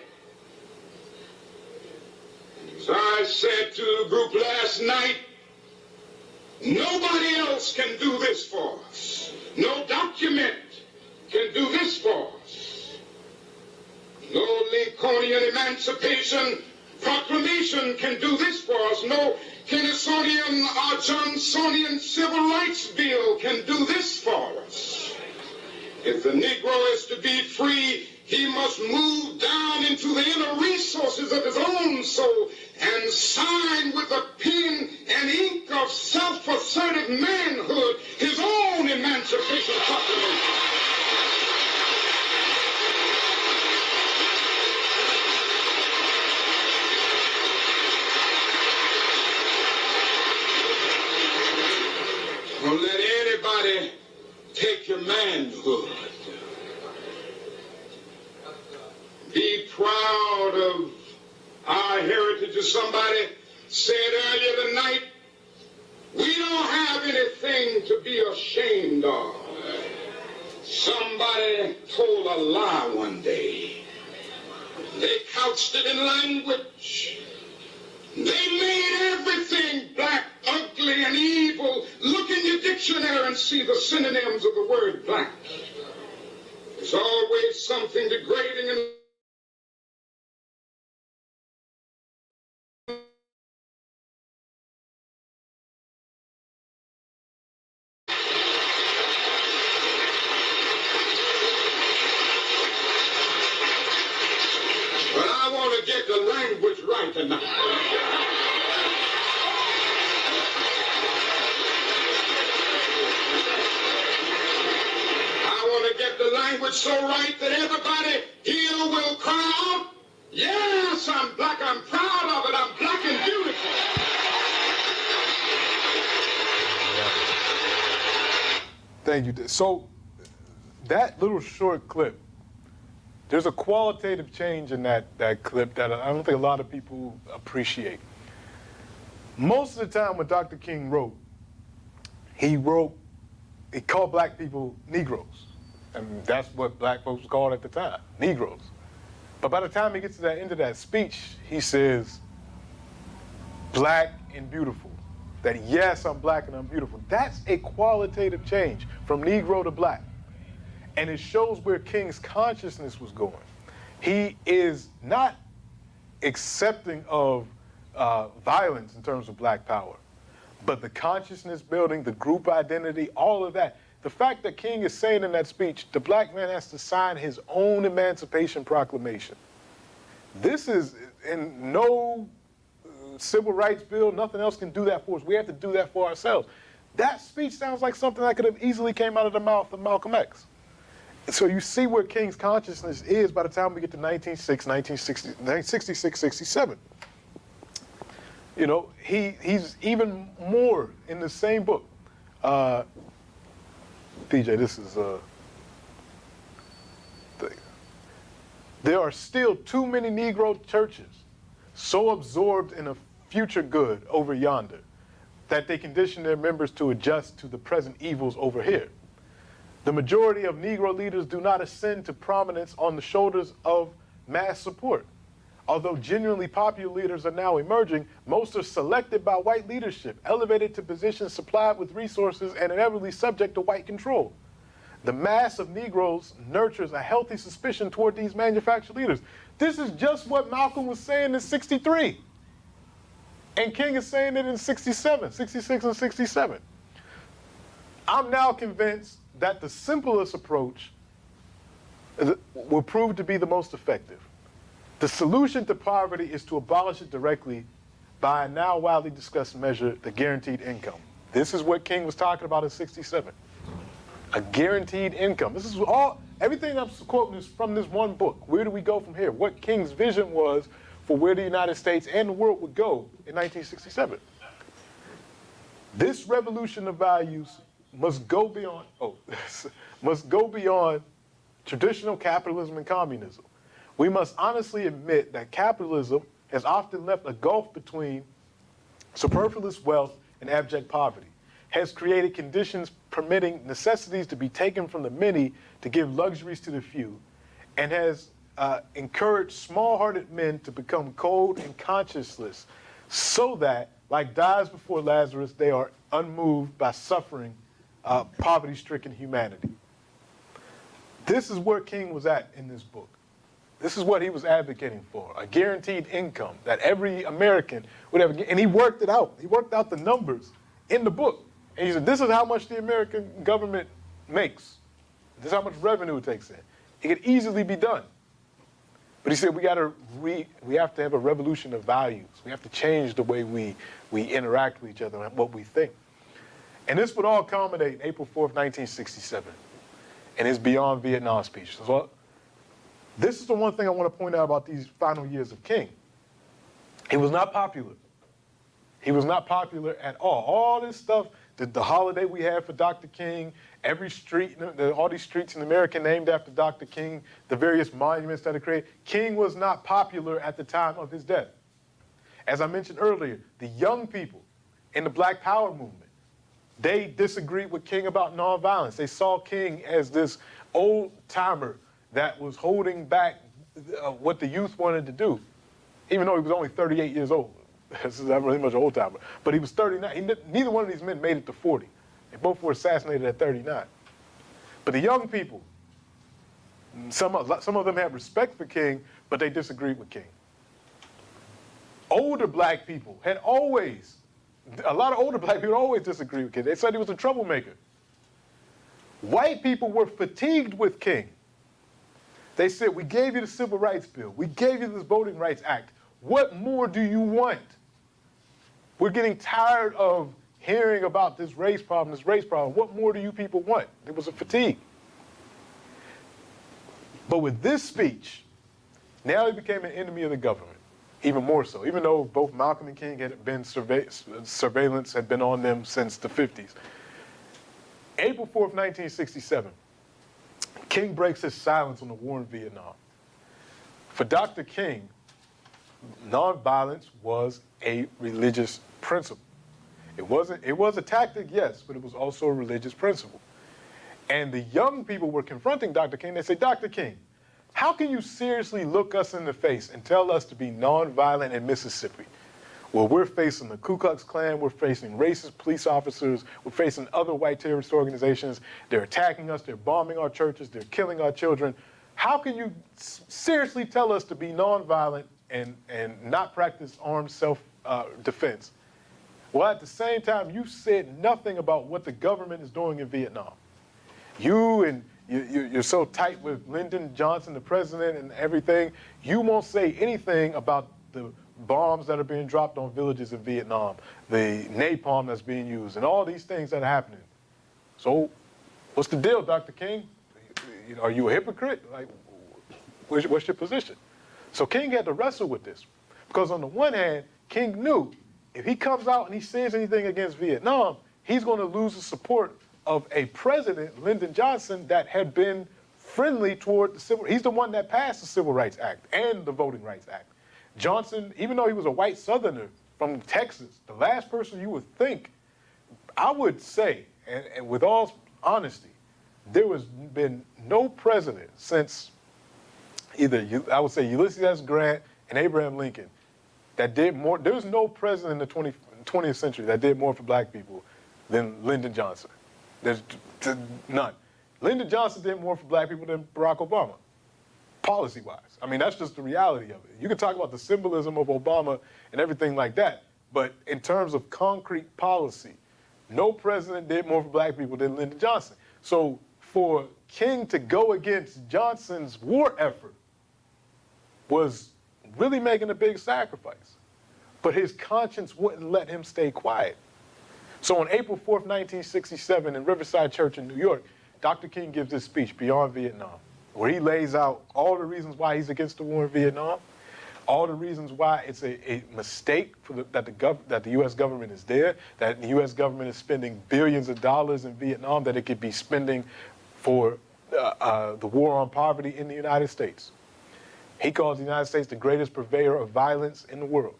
As I said to the group last night, nobody else can do this for us. No document can do this for us. No Lincolnian Emancipation Proclamation can do this for us. No Kennisonian or Johnsonian Civil Rights Bill can do this for us. If the Negro is to be free, he must move down into the inner resources of his own soul and sign with the pen and ink of self-assertive manhood his own Emancipation Proclamation. Don't let anybody take your manhood. Be proud of our heritage. As somebody said earlier tonight, We don't have anything to be ashamed of. Somebody told a lie one day. They couched it in language. They made everything black, ugly, and evil. Look in your dictionary and see the synonyms of the word black. There's always something degrading and but I want to get the language right tonight. Get the language so right that everybody here will cry out, yes, I'm black, I'm proud of it, I'm black and beautiful. Thank you. So that little short clip, there's a qualitative change in that clip that I don't think a lot of people appreciate. Most of the time when Dr. King wrote, he called black people Negroes. And that's what black folks were called at the time, Negroes. But by the time he gets to the end of that speech, he says, black and beautiful. That yes, I'm black and I'm beautiful. That's a qualitative change from Negro to black. And it shows where King's consciousness was going. He is not accepting of violence in terms of black power, but the consciousness building, the group identity, all of that. The fact that King is saying in that speech, the black man has to sign his own Emancipation Proclamation. This is in no civil rights bill, nothing else can do that for us. We have to do that for ourselves. That speech sounds like something that could have easily came out of the mouth of Malcolm X. So you see where King's consciousness is by the time we get to 1966, 67. You know, he's even more in the same book. PJ, this is there are still too many Negro churches so absorbed in a future good over yonder that they condition their members to adjust to the present evils over here. The majority of Negro leaders do not ascend to prominence on the shoulders of mass support. Although genuinely popular leaders are now emerging, most are selected by white leadership, elevated to positions supplied with resources and inevitably subject to white control. The mass of Negroes nurtures a healthy suspicion toward these manufactured leaders. This is just what Malcolm was saying in 63. And King is saying it in 67, 66 and 67. I'm now convinced that the simplest approach will prove to be the most effective. The solution to poverty is to abolish it directly by a now widely discussed measure, the guaranteed income. This is what King was talking about in 67. A guaranteed income. This is everything I'm quoting is from this one book. Where do we go from here? What King's vision was for where the United States and the world would go in 1967. This revolution of values must go beyond traditional capitalism and communism. We must honestly admit that capitalism has often left a gulf between superfluous wealth and abject poverty, has created conditions permitting necessities to be taken from the many to give luxuries to the few, and has encouraged small-hearted men to become cold and conscienceless so that, like dies before Lazarus, they are unmoved by suffering poverty-stricken humanity. This is where King was at in this book. This is what he was advocating for, a guaranteed income that every American would have, and he worked it out. He worked out the numbers in the book. And he said, this is how much the American government makes. This is how much revenue it takes in. It could easily be done. But he said, we have to have a revolution of values. We have to change the way we interact with each other and what we think. And this would all culminate April 4th, 1967, in his Beyond Vietnam speech. So, this is the one thing I want to point out about these final years of King. He was not popular. He was not popular at all. All this stuff, the holiday we have for Dr. King, every street, all these streets in America named after Dr. King, the various monuments that are created, King was not popular at the time of his death. As I mentioned earlier, the young people in the Black Power movement, They disagreed with King about nonviolence. They saw King as this old timer that was holding back what the youth wanted to do, even though he was only 38 years old. This is not really much an old timer. But he was 39. Neither one of these men made it to 40. They both were assassinated at 39. But the young people, some of them had respect for King, but they disagreed with King. Older black people had always, a lot of older black people always disagreed with King. They said he was a troublemaker. White people were fatigued with King. They said, we gave you the Civil Rights Bill. We gave you this Voting Rights Act. What more do you want? We're getting tired of hearing about this race problem, this race problem. What more do you people want? There was a fatigue. But with this speech, now he became an enemy of the government, even more so, even though both Malcolm and King had been surveillance had been on them since the 50s. April 4th, 1967, King breaks his silence on the war in Vietnam. For Dr. King, nonviolence was a religious principle. It was a tactic, yes, but it was also a religious principle. And the young people were confronting Dr. King. They say, Dr. King, how can you seriously look us in the face and tell us to be nonviolent in Mississippi? Well, we're facing the Ku Klux Klan, we're facing racist police officers, we're facing other white terrorist organizations. They're attacking us, they're bombing our churches, they're killing our children. How can you seriously tell us to be nonviolent and not practice armed self-defense? Well, at the same time, you said nothing about what the government is doing in Vietnam. You're so tight with Lyndon Johnson, the president, and everything. You won't say anything about the bombs that are being dropped on villages in Vietnam, the napalm that's being used, and all these things that are happening. So, what's the deal, Dr. King? Are you a hypocrite? Like, what's your position? So King had to wrestle with this, because on the one hand, King knew if he comes out and he says anything against Vietnam, he's going to lose the support of a president, Lyndon Johnson, that had been friendly toward the civil. He's the one that passed the Civil Rights Act and the Voting Rights Act. Johnson, even though he was a white Southerner from Texas, the last person you would think, I would say, and with all honesty, there has been no president since either, I would say, Ulysses S. Grant and Abraham Lincoln that did more. There's no president in the 20th century that did more for black people than Lyndon Johnson. There's none. Lyndon Johnson did more for black people than Barack Obama, policy-wise. I mean, that's just the reality of it. You can talk about the symbolism of Obama and everything like that, but in terms of concrete policy, no president did more for black people than Lyndon Johnson. So for King to go against Johnson's war effort was really making a big sacrifice. But his conscience wouldn't let him stay quiet. So on April 4th, 1967, in Riverside Church in New York, Dr. King gives this speech, Beyond Vietnam, where he lays out all the reasons why he's against the war in Vietnam, all the reasons why it's a mistake that the U.S. government is there, that the U.S. government is spending billions of dollars in Vietnam that it could be spending for the war on poverty in the United States. He calls the United States the greatest purveyor of violence in the world.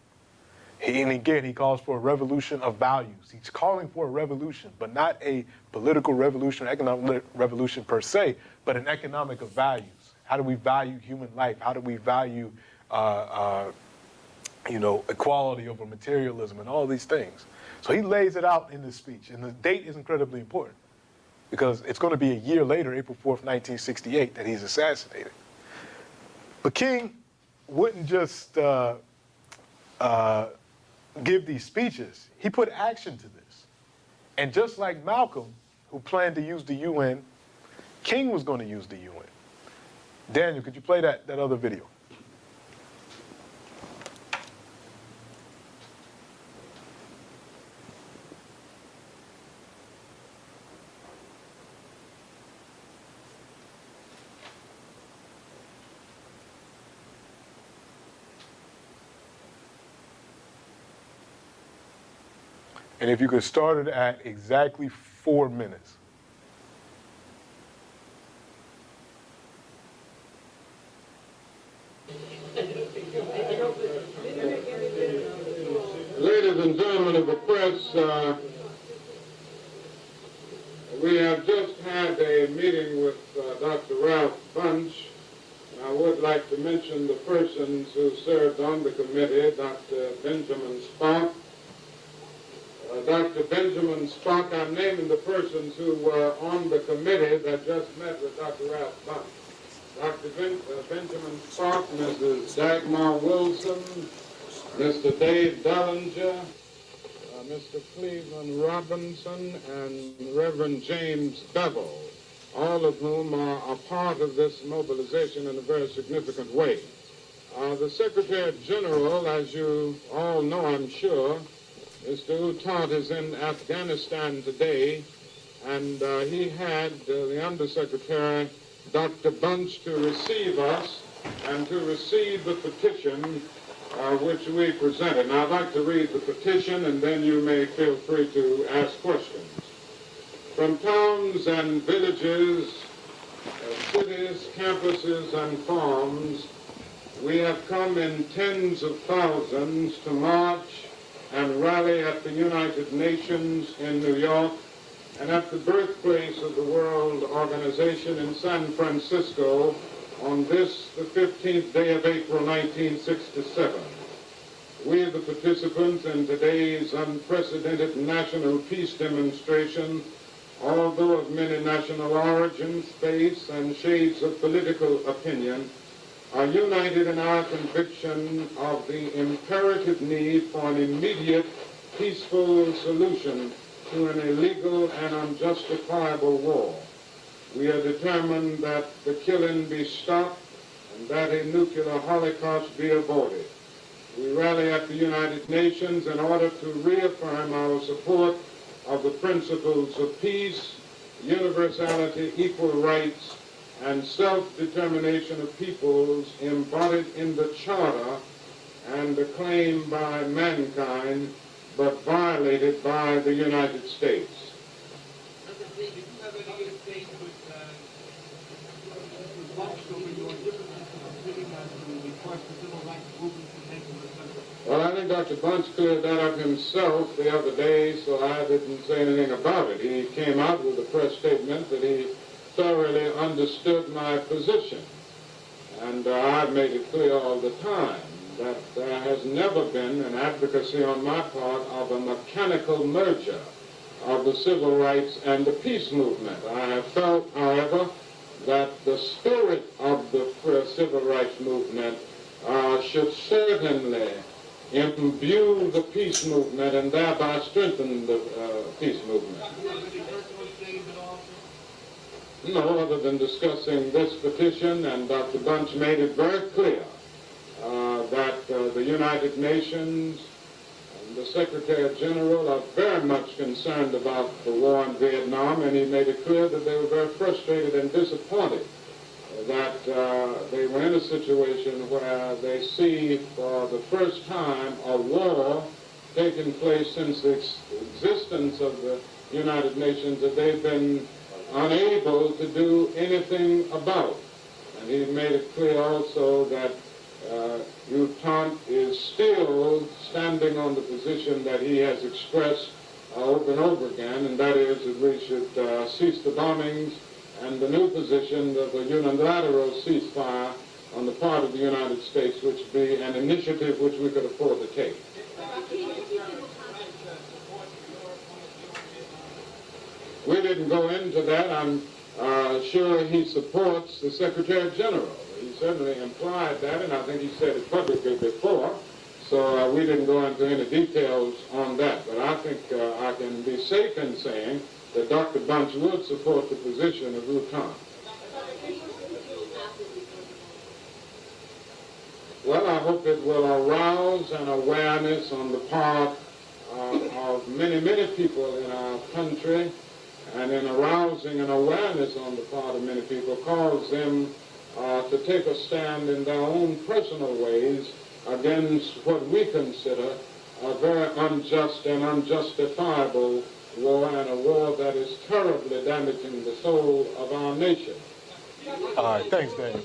And again, he calls for a revolution of values. He's calling for a revolution, but not a political revolution, economic revolution per se, but an economic of values. How do we value human life? How do we value, equality over materialism and all these things? So he lays it out in this speech, and the date is incredibly important because it's going to be a year later, April 4th, 1968, that he's assassinated. But King wouldn't just give these speeches. He put action to this. And just like Malcolm, who planned to use the UN, King was going to use the UN. Daniel, could you play that other video? And if you could start it at exactly 4 minutes. Ladies and gentlemen of the press, a meeting with Dr. Ralph Bunch. I would like to mention the persons who served on the committee, Dr. Benjamin Spock. Dr. Benjamin Spock, I'm naming the persons who were on the committee that just met with Dr. Ralph Bunch. Dr. Benjamin Spock, Mrs. Dagmar Wilson, Mr. Dave Dellinger, Mr. Cleveland Robinson, and Reverend James Bevel, all of whom are a part of this mobilization in a very significant way. The Secretary General, as you all know, I'm sure, Mr. Utant, is in Afghanistan today, and he had the Undersecretary, Dr. Bunch, to receive us and to receive the petition which we presented. Now, I'd like to read the petition, and then you may feel free to ask questions. From towns and villages, cities, campuses, and farms, we have come in tens of thousands to march and rally at the United Nations in New York and at the birthplace of the World Organization in San Francisco on this, the 15th day of April, 1967. We, the participants in today's unprecedented national peace demonstration, although of many national origins, faiths, and shades of political opinion, are united in our conviction of the imperative need for an immediate, peaceful solution to an illegal and unjustifiable war. We are determined that the killing be stopped and that a nuclear holocaust be avoided. We rally at the United Nations in order to reaffirm our support of the principles of peace, universality, equal rights, and self-determination of peoples embodied in the Charter and acclaimed by mankind, but violated by the United States. Well, I think Dr. Bunch cleared that up himself the other day, so I didn't say anything about it. He came out with a press statement that he thoroughly understood my position. And I've made it clear all the time that there has never been an advocacy on my part of a mechanical merger of the civil rights and the peace movement. I have felt, however, that the spirit of the civil rights movement should certainly imbue the peace movement and thereby strengthen the peace movement. No, other than discussing this petition, and Dr. Bunch made it very clear that the United Nations and the Secretary General are very much concerned about the war in Vietnam, and he made it clear that they were very frustrated and disappointed that they were in a situation where they see for the first time a war taking place since the existence of the United Nations that they've been unable to do anything about. And he made it clear also that Utant is still standing on the position that he has expressed over and over again, and that is that we should cease the bombings, and the new position of a unilateral ceasefire on the part of the United States, which would be an initiative which we could afford to take. We didn't go into that. I'm sure he supports the Secretary General. He certainly implied that, and I think he said it publicly before. So we didn't go into any details on that. But I think I can be safe in saying that Dr. Bunch would support the position of Utant. Well, I hope it will arouse an awareness on the part of many, many people in our country, and in arousing an awareness on the part of many people, cause them to take a stand in their own personal ways against what we consider a very unjust and unjustifiable war, and a war that is terribly damaging the soul of our nation. All right, thanks, Daniel.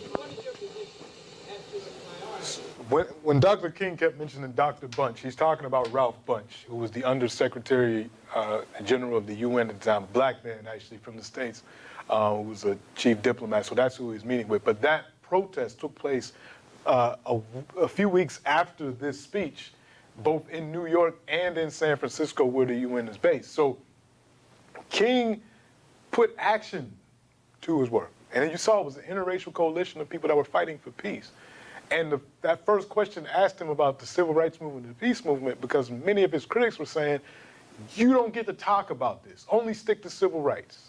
when Dr. King kept mentioning Dr. Bunch, he's talking about Ralph Bunch, who was the Undersecretary General of the UN at the time, a black man actually from the States, who was a chief diplomat, so that's who he was meeting with. But that protest took place a few weeks after this speech, both in New York and in San Francisco, where the UN is based. So King put action to his work. And you saw it was an interracial coalition of people that were fighting for peace. And that first question asked him about the civil rights movement and the peace movement, because many of his critics were saying, you don't get to talk about this. Only stick to civil rights.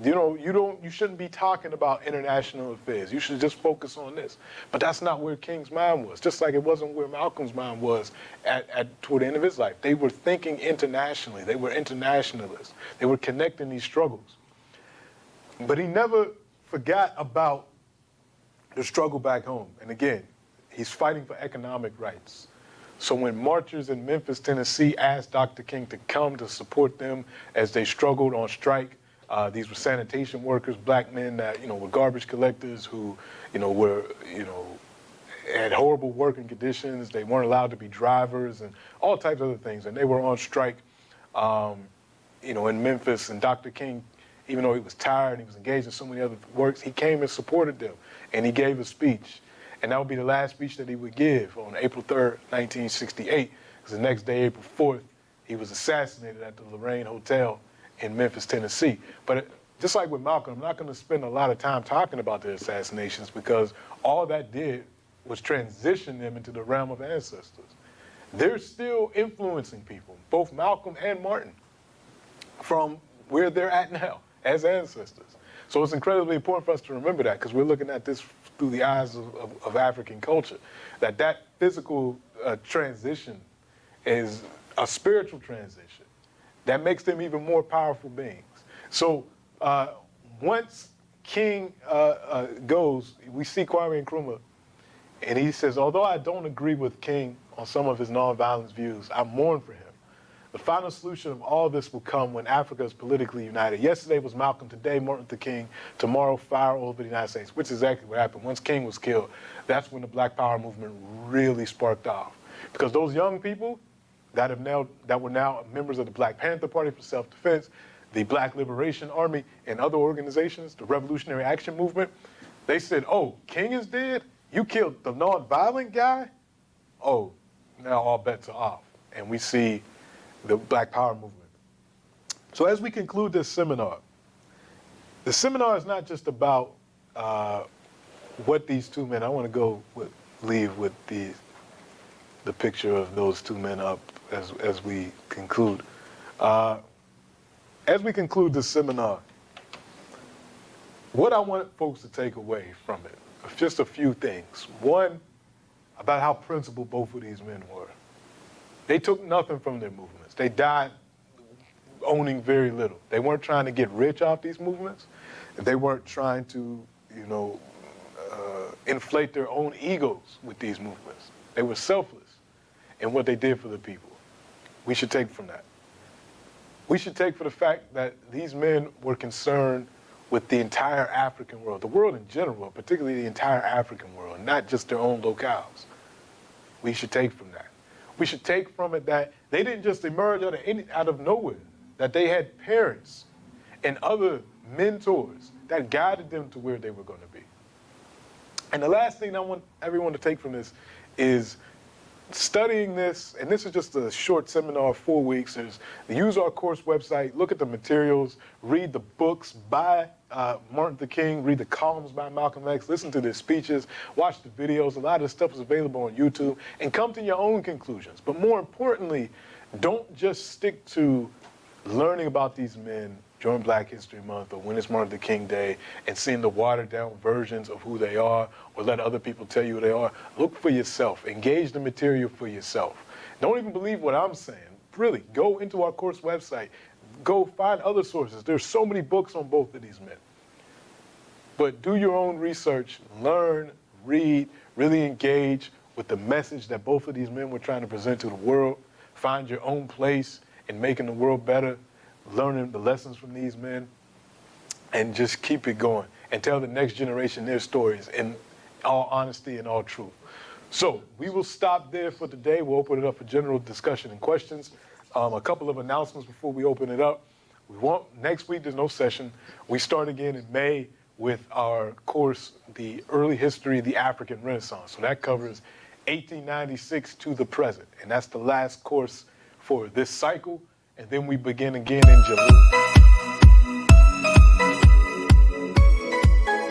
You shouldn't be talking about international affairs. You should just focus on this. But that's not where King's mind was, just like it wasn't where Malcolm's mind was toward the end of his life. They were thinking internationally. They were internationalists. They were connecting these struggles. But he never forgot about the struggle back home. And again, he's fighting for economic rights. So when marchers in Memphis, Tennessee asked Dr. King to come to support them as they struggled on strike, these were sanitation workers, black men that, were garbage collectors who, had horrible working conditions. They weren't allowed to be drivers and all types of other things. And they were on strike, in Memphis. And Dr. King, even though he was tired, he was engaged in so many other works, he came and supported them. And he gave a speech. And that would be the last speech that he would give on April 3rd, 1968. Because the next day, April 4th, he was assassinated at the Lorraine Hotel in Memphis, Tennessee. But just like with Malcolm, I'm not going to spend a lot of time talking about the assassinations, because all that did was transition them into the realm of ancestors. They're still influencing people, both Malcolm and Martin, from where they're at now as ancestors. So it's incredibly important for us to remember that, because we're looking at this through the eyes of African culture, that physical transition is a spiritual transition that makes them even more powerful beings. So once King goes, we see Kwame Nkrumah, and he says, although I don't agree with King on some of his nonviolence views, I mourn for him. The final solution of all this will come when Africa is politically united. Yesterday was Malcolm, today Martin Luther King, tomorrow fire over the United States, which is exactly what happened. Once King was killed, that's when the Black Power movement really sparked off. Because those young people that were now members of the Black Panther Party for Self-Defense, the Black Liberation Army, and other organizations, the Revolutionary Action Movement, they said, oh, King is dead? You killed the nonviolent guy? Oh, now all bets are off. And we see the Black Power movement. So as we conclude this seminar, the seminar is not just about what these two men, I want to leave with the picture of those two men up as we conclude. As we conclude this seminar, what I want folks to take away from it, just a few things. One, about how principled both of these men were. They took nothing from their movements. They died owning very little. They weren't trying to get rich off these movements. They weren't trying to, inflate their own egos with these movements. They were selfless in what they did for the people. We should take from that. We should take for the fact that these men were concerned with the entire African world, the world in general, particularly the entire African world, not just their own locales. We should take from that. We should take from it that they didn't just emerge out of nowhere, that they had parents and other mentors that guided them to where they were going to be. And the last thing I want everyone to take from this is studying this, and this is just a short seminar of 4 weeks, is use our course website, look at the materials, read the books by Martin Luther King, read the columns by Malcolm X, listen to their speeches, watch the videos. A lot of the stuff is available on YouTube, and come to your own conclusions. But more importantly, don't just stick to learning about these men during Black History Month or when it's Martin Luther King Day and seeing the watered down versions of who they are or let other people tell you who they are. Look for yourself. Engage the material for yourself. Don't even believe what I'm saying. Really, go into our course website. Go find other sources. There's so many books on both of these men. But do your own research, learn, read, really engage with the message that both of these men were trying to present to the world. Find your own place in making the world better, learning the lessons from these men, and just keep it going and tell the next generation their stories in all honesty and all truth. So we will stop there for today. We'll open it up for general discussion and questions. A couple of announcements before we open it up. Next week, there's no session. We start again in May with our course, The Early History of the African Renaissance. So that covers 1896 to the present. And that's the last course for this cycle. And then we begin again in July.